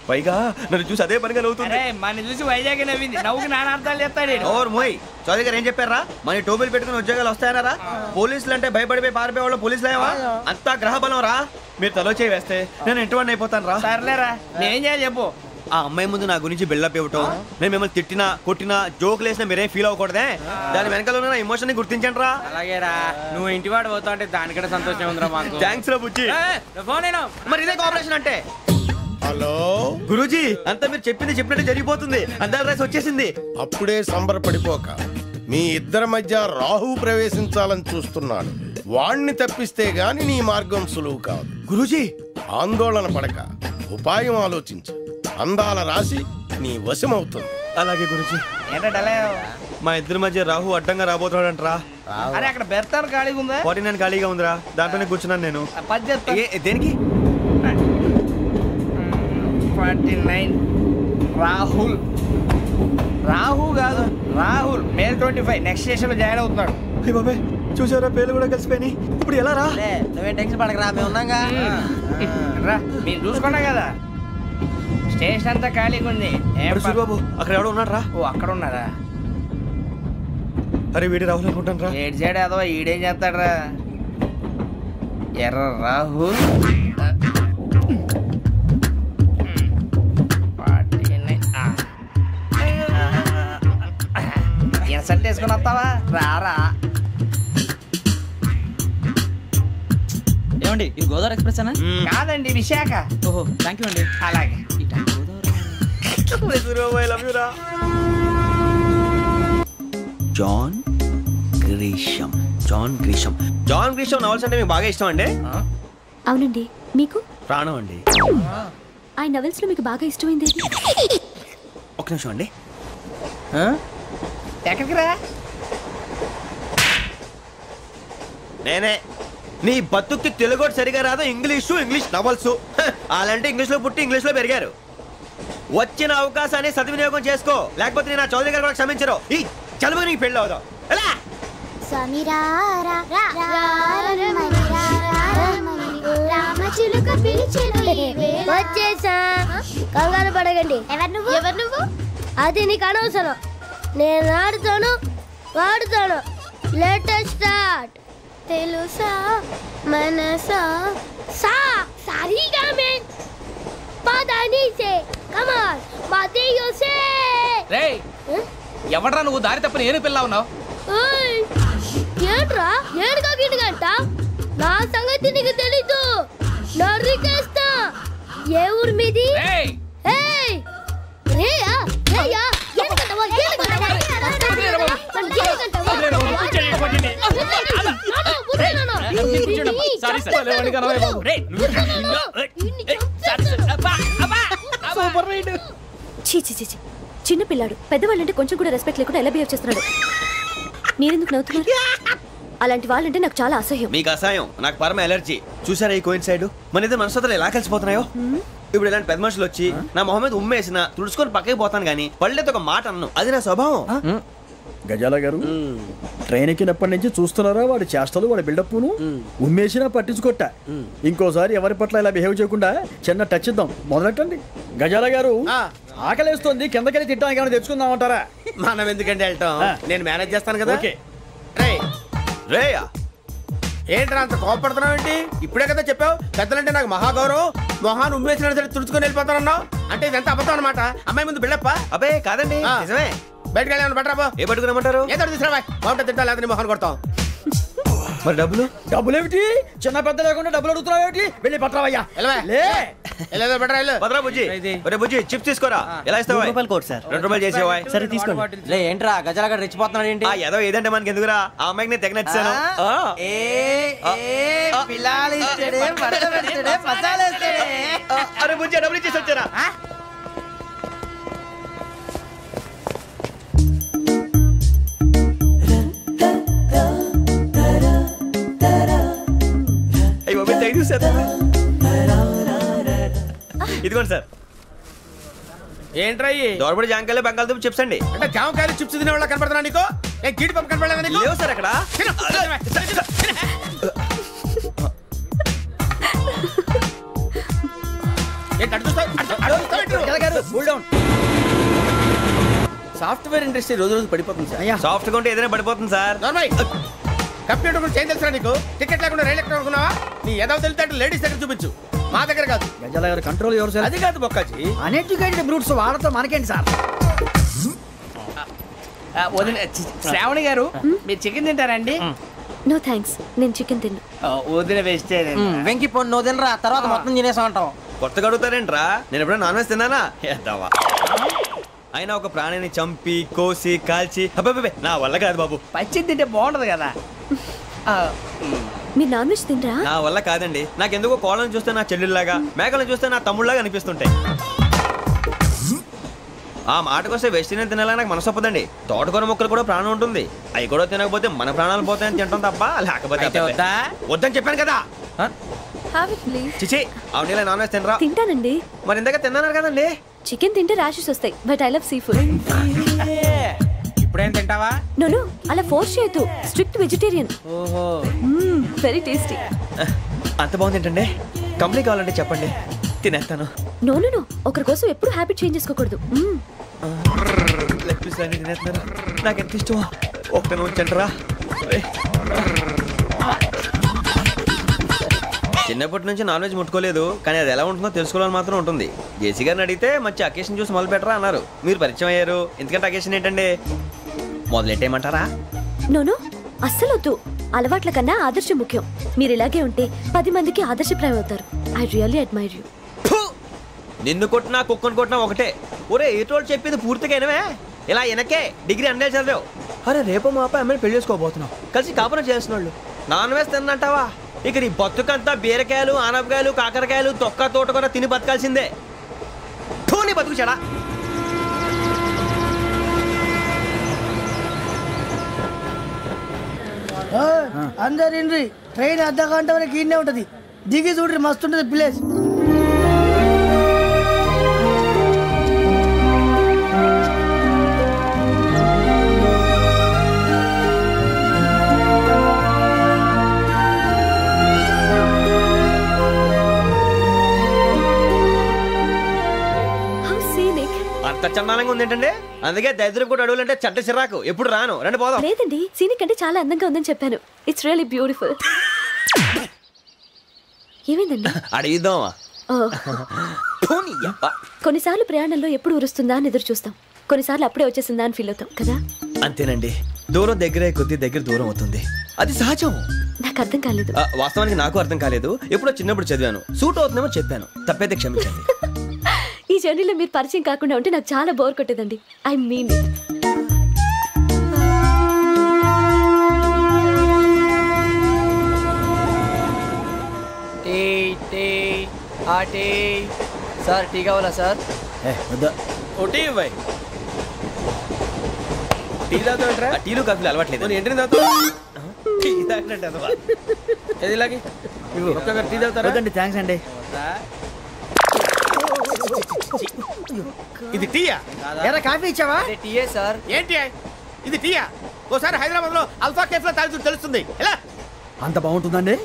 పైగా నన్ను చూసి అదే పనిగా నవ్వుతుంది మన చూసి వైజాగ్ నవ్వింది నవ్వుకి నాన్న అర్థాలు చెప్తాడు ఓర్ మోయ్ చౌదరి గారు ఏం చెప్పారా మన టోబీలు పెట్టుకుని ఉద్యోగాలు వస్తాయనరా పోలీసులు అంటే భయపడిపోయి పారిపోయే వాళ్ళు పోలీసులు ఏవా అంతా గ్రహ బలం రా మీరు తలో చేయి వేస్తే నేను ఇంటివాడిని అయిపోతాను రా సర్లేరా నేనేం చేయాలి చెప్పు ఆ అమ్మాయి ముందు నా గురించి బిల్డప్ ఇవ్వటం నేను మిమ్మల్ని తిట్టినా కొట్టినా జోకులు వేసినా మీరేం ఫీల్ అవ్వకూడదే దాని వెనకాల ఉన్న ఎమోషన్ ని గుర్తించండి రా అలాగేరా నువ్వు ఇంటి వాడు పోతా అంటే దానికంటే సంతోషం ఉందిరా మాకు థ్యాంక్స్ రా బుజ్జి ఫోన్ అయినా మరి ఇదే కోఆపరేషన్ అంటే హలో గురూజీ అంతా మీరు చెప్పింది చెప్పినట్టు జరిగిపోతుంది అందాల రైస్ వచ్చేసింది అప్పుడే సంబరపడిపోక మీ ఇద్దరి మధ్య రాహు ప్రవేశించాలని చూస్తున్నాడు వాణ్ణి తప్పిస్తే గాని నీ మార్గం సులువు కాదు గురూజీ ఆందోళన పడక ఉపాయం ఆలోచించు అందాల రాశి నీ వశమవుతుంది అలాగే గురూజీ ఏంటంటే మా ఇద్దరి మధ్య రాహు అడ్డంగా రాబోతున్నాడంట్రా అరే అక్కడ బెర్తాను ఖాళీగా ఉందా 49 ఖాళీగా ఉందిరా దాంట్లోనే కూర్చున్నాను నేను దేనికి 49 రాహు కాదు రాహుల్ మే 25 నెక్స్ట్ స్టేషన్ లో జాయిన్ అవుతున్నాడు బాబాయ్ చూసారా పేర్లు కూడా కలిసిపోయి ఇప్పుడు ఎలా రా నువ్వే టెన్షన్ పడకరా మేము ఉన్నాగా రా మీరు చూసుకున్నా కదా స్టేషన్ అంతా ఖాళీగా ఉంది బాబు అక్కడ ఎవడో ఉన్నాడు రా ఓ అక్కడ ఉన్నారా అరే వీడి రాహుల్ అనుకుంటాను రా ఏడు సైడ్ అదో ఈడేం చేస్తాడరా ఎర్ర రాహుల్ సెట్ వేసుకుని వస్తావా రారా ఏమండి ఇది గోదావరి ఎక్స్ప్రెస్ అనా కాదండి విశాఖ ఓహో థ్యాంక్ యూ అండి అలాగే జాన్ గ్రీషం నవల్స్ అంటే మీకు బాగా ఇష్టం అండి అవునండి మీకు ప్రాణం అండి ఆ నవెల్స్ లో మీకు బాగా ఇష్టమైంది ఒక్క నిమిషం అండి ఎక్కడికి రా నేనే నీ బతుక్కి తెలుగు సరిగా రాదు ఇంగ్లీష్ నవల్స్ అలాంటి ఇంగ్లీష్ లో పుట్టి ఇంగ్లీష్ లో పెరిగారు వచ్చిన అవకాశాన్ని సద్వినియోగం చేసుకో లేకపోతే నేను చౌదరి గారు కూడా క్షమించరు ఈ చదువు నీకు పెళ్ళి అవుదాం ఎలా వచ్చేసా కంగారు పడగండి ఎవరు నువ్వు అది నీకు అనవసరం నేను ఆడుతాను వాడుతాను లేటెస్ట్ స్టార్ట్ తెలుసా మనసా సా సారీగా మే పదని సే కమాన్ మాదేయో సే రేయ్ ఎవడ్రా నువ్వు దారి తప్పని ఏను పిల్ల ఉన్నావు ఓయ్ ఏంట్రా ఏడుగా గిడుగంట నా సంగతి నీకు తెలీదు నరికేస్తా ఏ ఊరు మీది ఏయ్ రేయా రేయా చిన్న పిల్లాడు పెద్దవాళ్ళంటే కొంచెం కూడా రెస్పెక్ట్ లేకుండా ఎలా బిహేవ్ చేస్తున్నాడు మీరెందుకు నవ్వుతున్నారు అలాంటి వాళ్ళంటే నాకు చాలా అసహ్యం మీకు అసహ్యం నాకు పరమ ఎలర్జీ చూసారా ఈ కోయిన్సైడ్ మన ఇద్దరు మనసుతో ఎలా కలిసిపోతున్నాయో ఇప్పుడు ఇలాంటి పెద్ద మనుషులు వచ్చి నా మొహం మీద ఉమ్మేసిన తుడుచుకొని పక్కకి పోతాను కానీ పళ్ళేతో ఒక మాట అన్ను అది నా స్వభావం గజాల గారు ట్రైన్ ఎక్కినప్పటి నుంచి చూస్తున్నారా వాడి చేష్టలు వాడి బిల్డప్ను ఉమ్మేసినా పట్టించుకోట ఇంకోసారి ఎవరి పట్ల ఇలా బిహేవ్ చేయకుండా చిన్న టచ్ ఇద్దాం మొదలెట్టండి గజాల గారు ఆకలేస్తోంది కిందకెళ్ళి తిట్టడానికి ఏమైనా తెచ్చుకుందామంటారా మనం ఎందుకంటే వెళ్తాం నేను మేనేజ్ చేస్తాను కదా రేయా ఏంట్రా అంత కోపడుతున్నావు ఏంటి ఇప్పుడే కదా చెప్పావు పెద్దలంటే నాకు మహాగౌరవం మొహాన్ని ఉమ్మేసిన సరే తుడుచుకొని వెళ్ళిపోతానన్నావు అంటే ఇదంతా అబద్ధం అనమాట అమ్మాయి ముందు బిల్డప్ప అబ్బే కాదండి నిజమే బయటకు వెళ్ళాను బట్రాబో ఏ పట్టుకురమ్మంటారు ఏదో తీసుకురా బాగుంటుంది తింటా లేదా మొహాన్ని కొడతాం మరి డబ్బులు ఏమిటి చిన్న పెద్ద లేకుండా డబ్బులు అడుగుతున్నావు ఏమిటి వెళ్ళి పట్టరావయ్యా పదరా బుజ్జి బుజ్జి చిప్స్ తీసుకోరా ఎలా ఇస్తావా కోట్ సార్ 2 రూపాయలు చేసేవా సరే తీసుకోండి లే ఏంట్రా గజాలగడ రెచ్చిపోతున్నాడు ఏంటి ఏదో ఏదంటే మనకి ఎందుకురా ఆ అమ్మాయికి నేను తెగ నచ్చాను అరే బుజ్జి డబ్బులు ఇచ్చేసి వచ్చారా ఇదిగోండి సార్. ఏంట్రా దోరబడి జాంకాయలు బంగాళదుంప చిప్స్ అండి. అంటే జామకాయలు చిప్స్ తినే వాళ్ళ కనపడుతున్నా నీకు? ఏ గీడి పంప కనపడలేదా నీకు? లేవు సార్ అక్కడ. సాఫ్ట్వేర్ ఇండస్ట్రీ రోజు రోజు పడిపోతుంది సార్. సాఫ్ట్ గా ఉంటే ఏదైనా పడిపోతుంది సార్. కంప్యూటర్ గురించి ఏం తెలుసా నీకు? టికెట్ లేకుండా రైలు ఎక్కడ అనుకున్నావా? నీ ఏదో తెలితే లేడీస్ దగ్గర చూపించు, మా దగ్గర కాదు. గజాల గారు కంట్రోల్ ఎవరు సార్? అది కాదు బొక్కాజీ. అన్ఎడ్యుకేటెడ్ బ్రూట్స్ వాళ్ళతో మనకేంటి సార్? శ్రావణి గారు మీరు చికెన్ తింటారండి? నో థ్యాంక్స్, నేను చికెన్ తిన్ను. వదిన వేస్తే వెంకి పొన్ను నువ్వు తినరా, తర్వాత మొత్తం తినేసా ఉంటాం. కొత్తగా అడుగుతారేంట్రా? నేను ఎప్పుడైనా నాన్ వెజ్ తిన్నానా? ఎద్దావా. అయినా ఒక ప్రాణిని చంపి కోసి కాల్చి అబ్బబ్బే నా వల్ల కాదు బాబు. పచ్చి తింటే బాగుంటది కదా. మీరు నాన్ వెజ్ తినరా? నా వల్ల కాదండి. నాకెందుకో కోళ్ళని చూస్తే నా చెల్లెళ్ళలాగా, మేకలను చూస్తే నా తమ్ముళ్ళలాగా అనిపిస్తుంటాయి. ఆ మాటకొస్తే వెజిటేరియన్ తినాలని నాకు మనసు ఒప్పదండి. తోటకూర మొక్కలు కూడా ప్రాణం ఉంటుంది. అవి కూడా తినకపోతే మన ప్రాణాలు పోతాయని తింటాం తప్ప లేకపోతే వద్దని చెప్పాను కదా. చిచి అవునీ నాన్ వెజ్ తినరా? తింటానండి. మరి ఇందాక తిన్నాను కదండి. చికెన్ తింటే ర్యాషెస్ వస్తాయి, but I love sea food. ఇప్పుడేం తింటావా? నో అలా ఫోర్స్ చేయొద్దు. Strict vegetarian. ఓహో, వెరీ టేస్టీ. అంత బాగుంది ఏంటండి? కంపెనీ కావాలంటే చెప్పండి, తినేస్తాను. నో ఒకరి కోసం ఎప్పుడు హ్యాబిట్ చేంజ్ చేసుకోకూడదు. లెగ్ పీస్ అన్ని తినేస్తున్నారు. నాకు ఎంత ఇష్టమో ఒకటే ఉంచండిరా. చిన్నప్పటి నుంచి నాన్ వెజ్ ముట్టుకోలేదు, కానీ అది ఎలా ఉంటుందో తెలుసుకోవాలని మాత్రం ఉంటుంది. జేసీ గారిని అడిగితే మంచి అకేషన్ చూసి మొదలు పెట్టరా అన్నారు. మీరు పరిచయం అయ్యారు, ఎందుకంటే అకేషన్ ఏంటండి? మొదలెట్టేయమంటారా? నో అస్సలు వద్దు. అలవాట్ల కన్నా ఆదర్శం ముఖ్యం. మీరు ఇలాగే ఉంటే 10 మందికి ఆదర్శప్రాయం అవుతారు. I really admire you. నిన్ను కొట్టినా కుక్కను కొట్టినా ఒకటే. ఒరే ఏటోళ్ళు చెప్పింది పూర్తిగా వినవే. ఇలా వెనకే డిగ్రీ అన్నే చదివావు. అరే రేపు మా అబ్బాయి అమ్మాయిని పెళ్లి చేసుకోబోతున్నావు, కలిసి కాపురం చేసిన వాళ్ళు నాన్ వెజ్ తిన్నంటావా? ఇక నీ బతుకంతా బీరకాయలు, ఆనపకాయలు, కాకరకాయలు, తొక్క తోట కూడా తిని బతకాల్సిందే. నీ బతుకు చెడా. అందరు ట్రైన్ అర్ధ గంట వరకు ఇన్నే ఉంటది. దిగి చూడ్రి, మస్తు ఉంటది ప్లేస్. అంత చందానంగా ఉంది ఏంటండి? అందుకే దరిద్రం కూడా అడవులంటే చెడ్డ చిరాకు. ఎప్పుడు రాను, రండి పోదాం. లేదండి, సీనిక్ అంటే చాలా అందంగా ఉందని చెప్పాను. It's really beautiful. ఏమైందండి? అడిగిద్దామా? కొన్నిసార్లు ప్రయాణంలో ఎప్పుడు ఉరుస్తుందా అని ఎదురు చూస్తాం, కొన్నిసార్లు అప్పుడే వచ్చేసిందా అని ఫీల్ అవుతాం కదా. అంతేనండి, దూరం దగ్గరే కొద్ది దగ్గర దూరం అవుతుంది. అది సహజం. నాకు అర్థం కాలేదు. వాస్తవానికి నాకు అర్థం కాలేదు. ఎప్పుడో చిన్నప్పుడు చదివాను, సూట్ అవుతుందేమో చెప్పాను, తప్పైతే క్షమించండి. ఈ జర్నీలో మీరు పరిచయం కాకుండా ఉంటే నాకు చాలా బోర్ కొట్టేదండి. ఐ మీన్ సార్ టీ కావాలా సార్? టీ ఇవ్వాయి. టీ తాగుతావేంట్రా? టీలు కాఫీలు అలవాట్లేదు. ఏంటి తాగుతావు? టీ తాగినట్టు అదవా. ఏది ఇలాగే ఒక్కగారు టీ తాగుతారా? థ్యాంక్స్ అండి. ఇది టీయా? ఎరా కాఫీ ఇచ్చావా? టీయే సార్. ఏంటి ఇది టీయా? ఓసారి హైదరాబాద్ లో అల్ఫా కేఫ్ లో తాగుతూ తెలుస్తుంది. ఎలా అంత బాగుంటుందండి?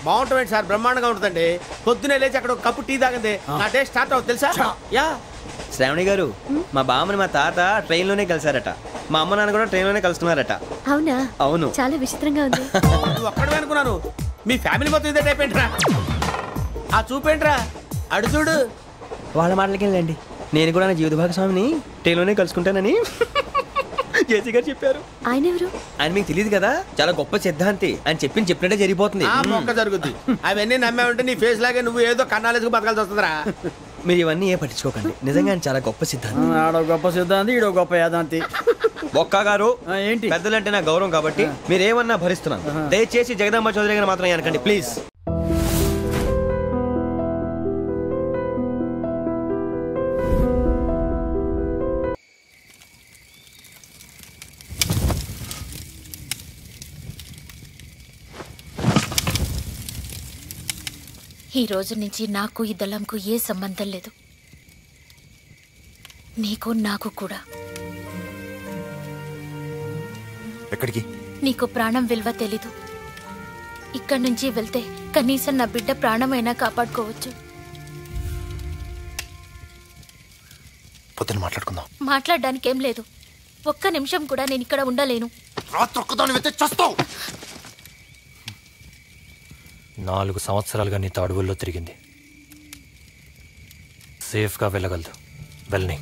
బాగుంటుంది సార్, బ్రహ్మాండంగా ఉంటుందండి. పొద్దునే లేచి అక్కడ ఒక కప్పు టీ తాగింది నా డే స్టార్ట్ అవుతుంది తెలుసా? యా. శ్రావణి గారు, మా బామ్మని మా తాత ట్రైన్ లోనే కలిసారట. మా అమ్మ నాన్న కూడా ట్రైన్ లోనే కలుసుకున్నారట. అవునా? అవును. చాలా విచిత్రంగా ఉంది. నువ్వు ఒక్కడే అనుకున్నాను, మీ ఫ్యామిలీ మొత్తం ఇదే టైప్ ఏంట్రా? ఆ చూపేంట్రా, అడు చూడు. వాళ్ళ మాటలకి వెళ్ళండి. నేను కూడా నా జీవిత భాగస్వామిని ట్రైన్ లోనే కలుసుకుంటానని జేసీ గారు చెప్పారు. ఆయన ఎవరు? ఆయన మీకు తెలియదు కదా, చాలా గొప్ప సిద్ధాంతి అని చెప్పినట్టే జరిగిపోతుంది. మొక్క జరుగుద్ది. అవన్నీ నమ్మే ఉంటే నీ ఫేస్ లాగే నువ్వు ఏదో కన్నాలేసుకు బతకాల్సి వస్తుందిరా. మీరు ఇవన్నీ ఏ పట్టించుకోకండి. నిజంగా ఆయన చాలా గొప్ప సిద్ధాంతి. ఆడో గొప్ప సిద్ధాంతి, ఈడో గొప్ప యాదాంతి. ఒక్క గారు ఏంటి? పెద్దలంటే నా గౌరవం కాబట్టి మీరేమన్నా భరిస్తున్నాను. దయచేసి జగదాంబ చౌదరి గారు మాత్రం అనకండి ప్లీజ్. ఈ రోజు నుంచి నాకు ఈ దళంకు ఏ సంబంధం లేదు. నీకు నాకు కూడా. ఎక్కడికి? నీకు ప్రాణం విలువ తెలీదు. ఇక్కడి నుంచి వెళ్తే కనీసం నా బిడ్డ ప్రాణమైనా కాపాడుకోవచ్చు. పొద్దున మాట్లాడుకుందాం. మాట్లాడడానికి ఏం లేదు. ఒక్క నిమిషం కూడా నేను ఇక్కడ ఉండలేను. రాత్రి ఒక్కదాన్ని వెళ్తే చస్తావు. 4 సంవత్సరాలుగా నీతో అడవుల్లో తిరిగింది. సేఫ్గా వెళ్ళగలదు. వెళ్ళని.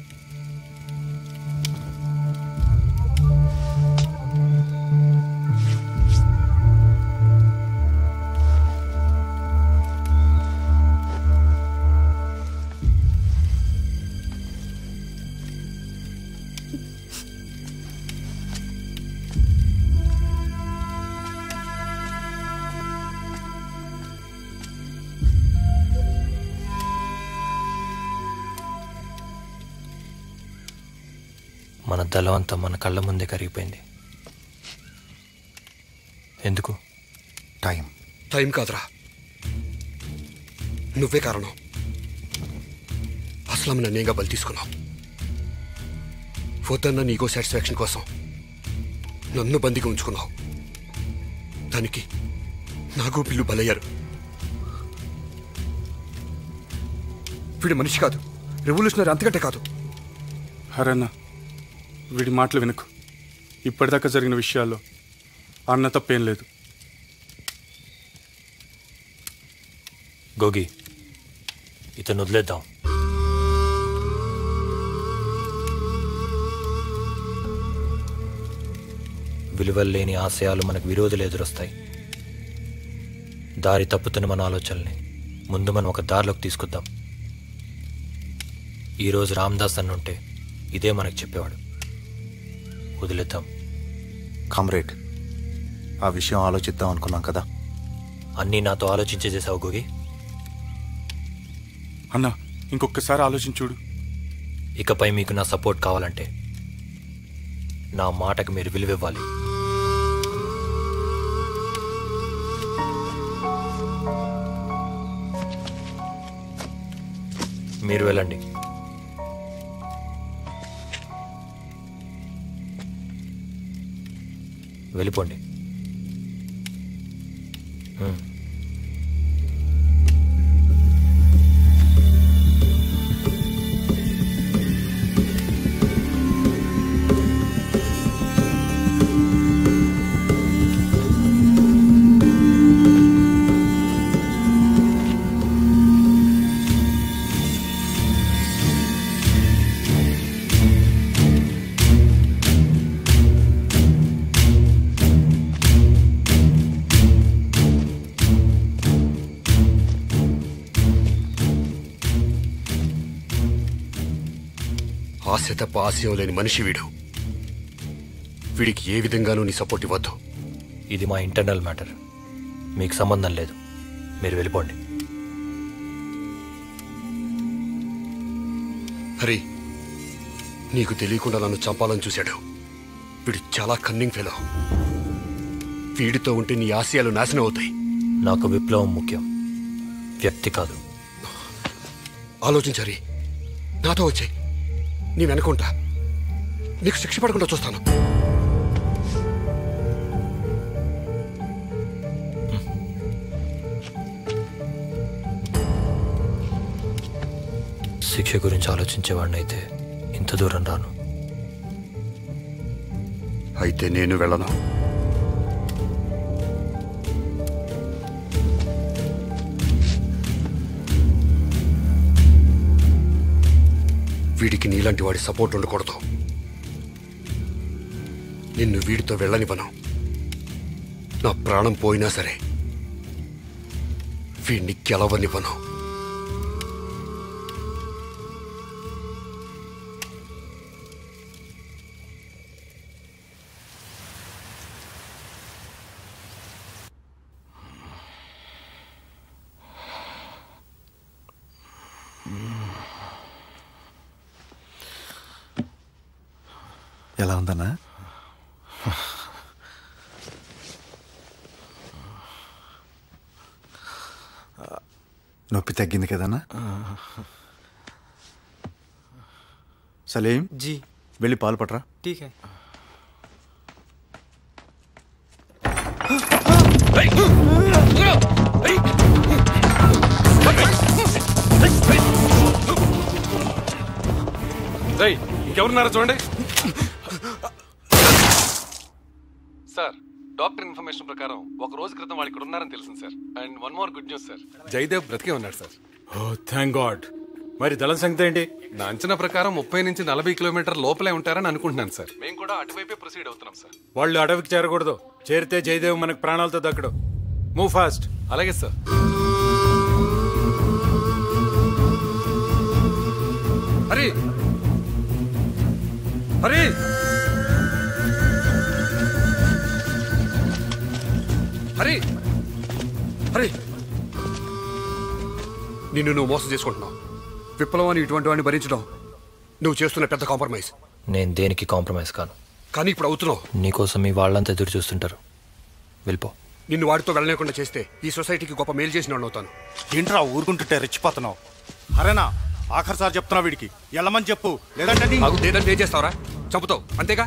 మన దళం అంతా మన కళ్ళ ముందే కరిగిపోయింది. ఎందుకు? టైం కాదురా, నువ్వే కారణం. అసలు నన్నేగా బలి తీసుకున్నావు. వద్దన్న నీకో సాటిస్ఫాక్షన్ కోసం నన్ను బందీగా ఉంచుకున్నావు. దానికి నాకు పిల్లు బలయ్యారు. వీడి మనిషి కాదు, రెవల్యూషనరీ అంతకంటే కాదు. హరన్న, వీడి మాటలు వినకు. ఇప్పటిదాకా జరిగిన విషయాల్లో అన్న తప్పేం లేదు. గోగి, ఇతను వదిలేద్దాం. విలువల్లేని ఆశయాలు మనకు విరోధులు ఎదురొస్తాయి. దారి తప్పుతున్న మన ఆలోచనల్ని ముందు మనం ఒక దారిలోకి తీసుకొద్దాం. ఈరోజు రామ్దాస్ అన్నుంటే ఇదే మనకు చెప్పేవాడు. వదిలేద్దాం. కామ్రేడ్, ఆ విషయం ఆలోచిద్దాం అనుకున్నాం కదా. అన్నీ నాతో ఆలోచించే చేసావు గోగి. అన్నా, ఇంకొకసారి ఆలోచించుడు. ఇకపై మీకు నా సపోర్ట్ కావాలంటే నా మాటకు మీరు విలువివ్వాలి. మీరు వెళ్ళండి. వెళ్ళిపోండి. ఆశ తప్ప ఆశయం లేని మనిషి వీడు. వీడికి ఏ విధంగానూ నీ సపోర్ట్ ఇవ్వద్దు. ఇది మా ఇంటర్నల్ మ్యాటర్, మీకు సంబంధం లేదు. మీరు వెళ్ళిపోండి. హరి, నీకు తెలియకుండా నన్ను చంపాలని చూశాడు. వీడు చాలా కన్నింగ్ ఫెలో. వీడితో ఉంటే నీ ఆశయాలు నాశనం అవుతాయి. నాకు విప్లవం ముఖ్యం, వ్యక్తి కాదు. ఆలోచించరి, నాతో వచ్చాయి. నీ వెనకుంటా, నీకు శిక్ష పడకుండా చూస్తాను. శిక్ష గురించి ఆలోచించేవాడిని అయితే ఇంత దూరం రాను. అయితే నేను వెళ్ళను. వీడికి నీలాంటి వాడి సపోర్ట్ ఉండకూడదు. నిన్ను వీడితో వెళ్ళనివ్వను. నా ప్రాణం పోయినా సరే వీడిని గెలవనివ్వను. ఎలా ఉందన్నా? నొప్పి తగ్గింది కదన్నా? సలీం जी వెళ్ళి పాలు పట్రా. ठीक है ఇంకెవరున్నారో చూడండి సార్. డాక్టర్ ఇన్ఫర్మేషన్ ప్రకారం ఒక రోజు క్రితం వాళ్ళు ఇక్కడ ఉన్నారని తెలిసింది sir. And one more good news sir, Jayadev బ్రతికే ఉన్నాడు సార్. ఓ థ్యాంక్ గాడ్. మరి దళం సంగతి ఏంటి? నా అంచనా ప్రకారం 30 నుంచి 40 కిలోమీటర్ లోపలే ఉంటారని అనుకుంటున్నాను సార్. మేము కూడా అటువైపే ప్రొసీడ్ అవుతున్నాం సార్. వాళ్ళు అడవికి చేరకూడదు. చేరితే జయదేవ్ మనకు ప్రాణాలతో దక్కడు. Move fast. అలాగే సార్. హరి హరి హరి హరి నిన్ను నువ్వు మోసం చేసుకుంటున్నావు. విప్లవాన్ని ఇటువంటి వాడిని భరించడం నువ్వు చేస్తున్న పెద్ద కాంప్రమైజ్. నేను దేనికి కాంప్రమైజ్ కాను. కానీ ఇప్పుడు అవుతున్నావు. నీకోసం మీ వాళ్ళంతా ఎదురు చూస్తుంటారు. వెళ్ళిపో. నిన్ను వాడితో వెళ్ళలేకుండా చేస్తే ఈ సొసైటీకి గొప్ప మేలు చేసిన వాడిని అవుతాను. ఏంట్రా ఊరుకుంటుంటే రెచ్చిపోతున్నావు? అరేనా ఆఖరి సార్ చెప్తున్నా వీడికి వెళ్ళమని చెప్పు, లేదంటే లేదంటే ఏం చేస్తావురా? చంపుతావు అంతేగా.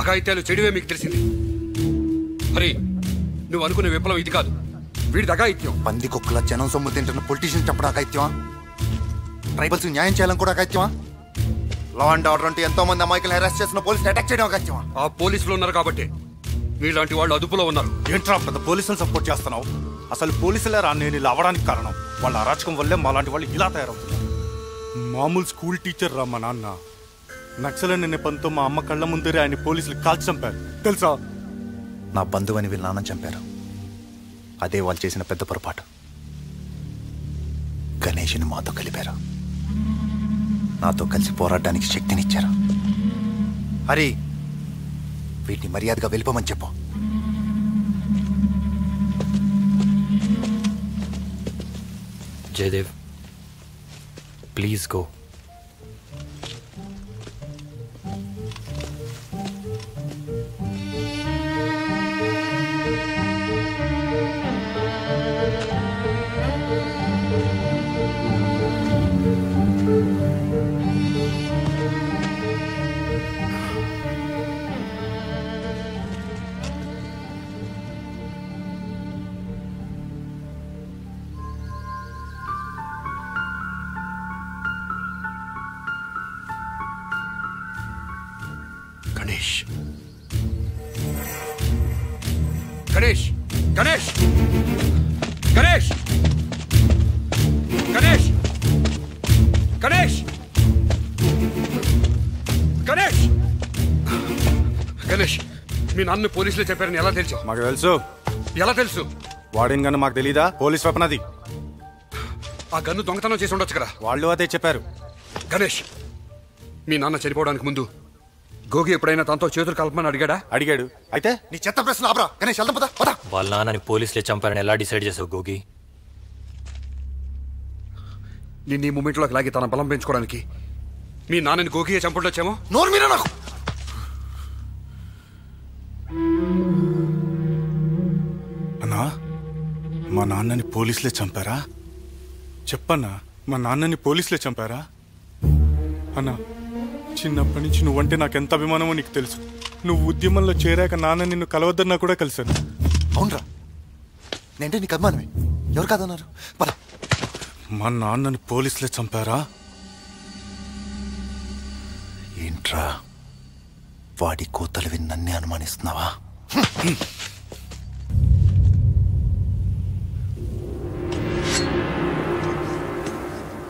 అఘాయిత్యాలు చెడువే మీకు తెలిసింది. హరి నువ్వు అనుకునే విప్లవం ఇది కాదు, వీడిది అఘాయిత్యం. పందికొక్కుల జనం సొమ్ము తింటున్న పొలిటీషియన్ చెప్పడం అఘాయిత్యమా? ట్రైబల్స్ న్యాయం చేయాలని కూడా అఘాయిత్యమా? లా అండ్ ఆర్డర్ అంటే ఎంతో మంది అమాయకులు అరెస్ట్ చేసిన పోలీసులు అటాక్ చేయడం అఘాయిత్యమా? ఆ పోలీసులు ఉన్నారు కాబట్టి మీలాంటి వాళ్ళు అదుపులో ఉన్నారు. ఏంట్రా పెద్ద పోలీసులు సపోర్ట్ చేస్తున్నావు? అసలు పోలీసులే రా నేను ఇలా అవ్వడానికి కారణం. వాళ్ళ అరాచకం వల్లే మాలాంటి వాళ్ళు ఇలా తయారవుతున్నారు. మామూలు స్కూల్ టీచర్ రా మా నాన్న. నక్సలైన నెపంతో మా అమ్మ కళ్ళ ముందరే ఆయన పోలీసులు కాల్చి చంపారు తెలుసా? నా బంధువని వీళ్ళ నాన్న చంపారు. అదే వాళ్ళు చేసిన పెద్ద పొరపాటు. గణేష్ని మాతో కలిపారు. నాతో కలిసి పోరాడడానికి శక్తినిచ్చారు. హరి వీటిని మర్యాదగా వెళ్ళిపోమని చెప్పు. Jayadev please go. గణేష్ గణేష్ గణేష్ గణేష్ గణేష్ గణేష్ గణేష్ గణేష్ మీ నాన్న పోలీసులు చెప్పారని ఎలా తెలుసు? మాకు తెలుసు. ఎలా తెలుసు? వాడిన గన్ను మాకు తెలీదా? పోలీస్ వెపన్ అది. ఆ గన్ను దొంగతనం చేసి ఉండొచ్చు కదా. వాళ్ళు అదే చెప్పారు. గణేష్ మీ నాన్న చనిపోవడానికి ముందు గోగి ఎప్పుడైనా తనతో చేతులు కలపమని అడిగాడా? అడిగాడు. అయితే నీ చెత్త ప్రశ్న ఆపరా గణేష్. వెళ్దాం పద. వాళ్ళ నాన్నని పోలీసులే చంపారని ఎలా డిసైడ్ చేసావు గోగి? నిన్ను ఈ మూమెంట్లోకి లాగి తన బలం పెంచుకోవడానికి మీ నాన్నని గోగియే చంపుండొచ్చేమో. నోరు మీరా నాకు. అన్నా మా నాన్నని పోలీసులే చంపారా? చెప్పన్నా మా నాన్నని పోలీసులే చంపారా? అన్నా చిన్నప్పటి నుంచి నువ్వంటే నాకెంత అభిమానమో నీకు తెలుసు. నువ్వు ఉద్యమంలో చేరాక నాన్న నిన్ను కలవద్దన్నా కూడా కలిశాను. అవునరా నేంటే నీకు అభిమానమే. ఎవరు కాదన్నారు? పద. మా నాన్నని పోలీసులే చంపారా? ఏంట్రా వాడి కోతలు విన్నన్నే అనుమానిస్తున్నావా?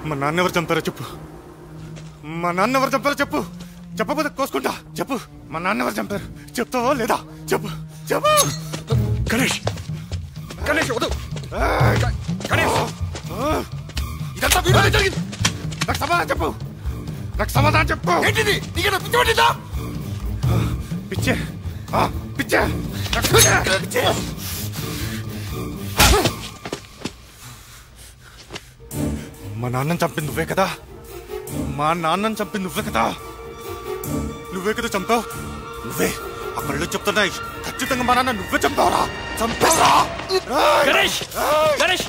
మా నాన్న ఎవరు చంపారో చెప్పు. మా నాన్న ఎవరు చంపారో చెప్పు. చెప్పకపోతే కోసుకుంటా. చెప్పు మా నాన్న ఎవరు చంపారు? చెప్తావా లేదా? చెప్పు చెప్పు. గణేష్ గణేష్ వద్దు. గణేష్ ఇదంతా వీడియో జరిగింది. నాకు సమాధానం చెప్పు. నాకు సమాధానం చెప్పు. ఏంటిది? నీకు పిచ్చి పట్టిందా? పిచ్చే పిచ్చే పిచ్చే. మా నాన్నని చంపింది నువ్వే కదా. మా నాన్నని చంపింది నువ్వే కదా. నువ్వే కదా చంపావు. నువ్వే ఆ కళ్ళు చెప్తున్నాయి. ఖచ్చితంగా మా నాన్న నువ్వే చంపావురా. చంపావురా. గణేష్ గణేష్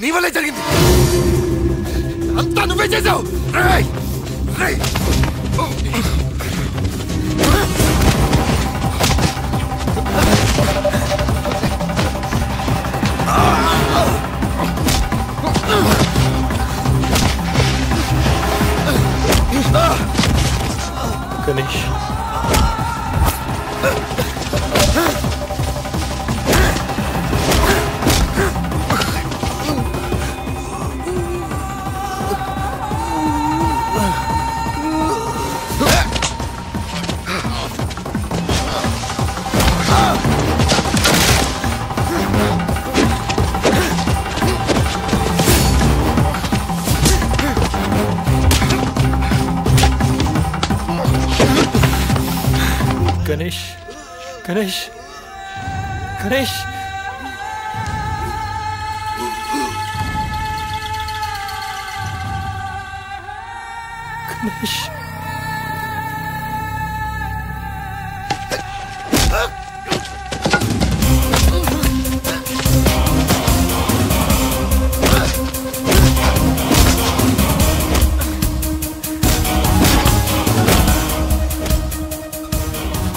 నీ వల్లే జరిగింది అంతా నువ్వే చేసావు రేయ్ రేయ్ గణేష్ గణేష్ గణేష్ గణేష్ గణేష్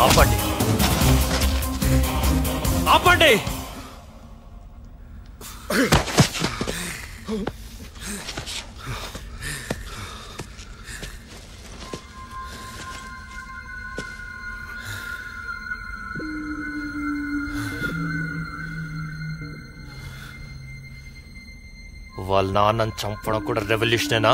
ఆపండి ఆపండి వాళ్ళ నాన్నని చంపడం కూడా రెవల్యూషనేనా?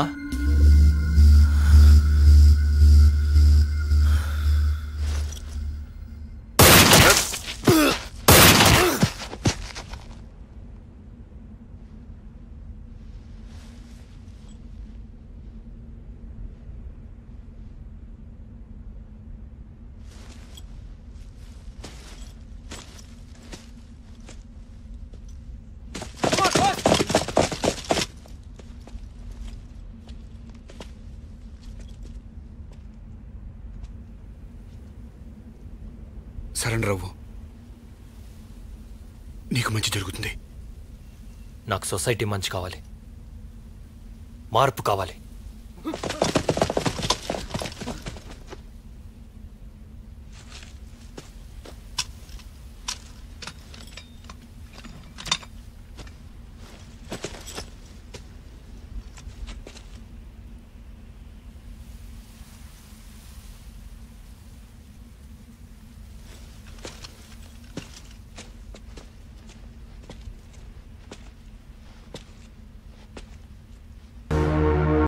సరెండర్ అవ్వు, నీకు మంచి జరుగుతుంది. నాకు సొసైటీ మంచి కావాలి, మార్పు కావాలి.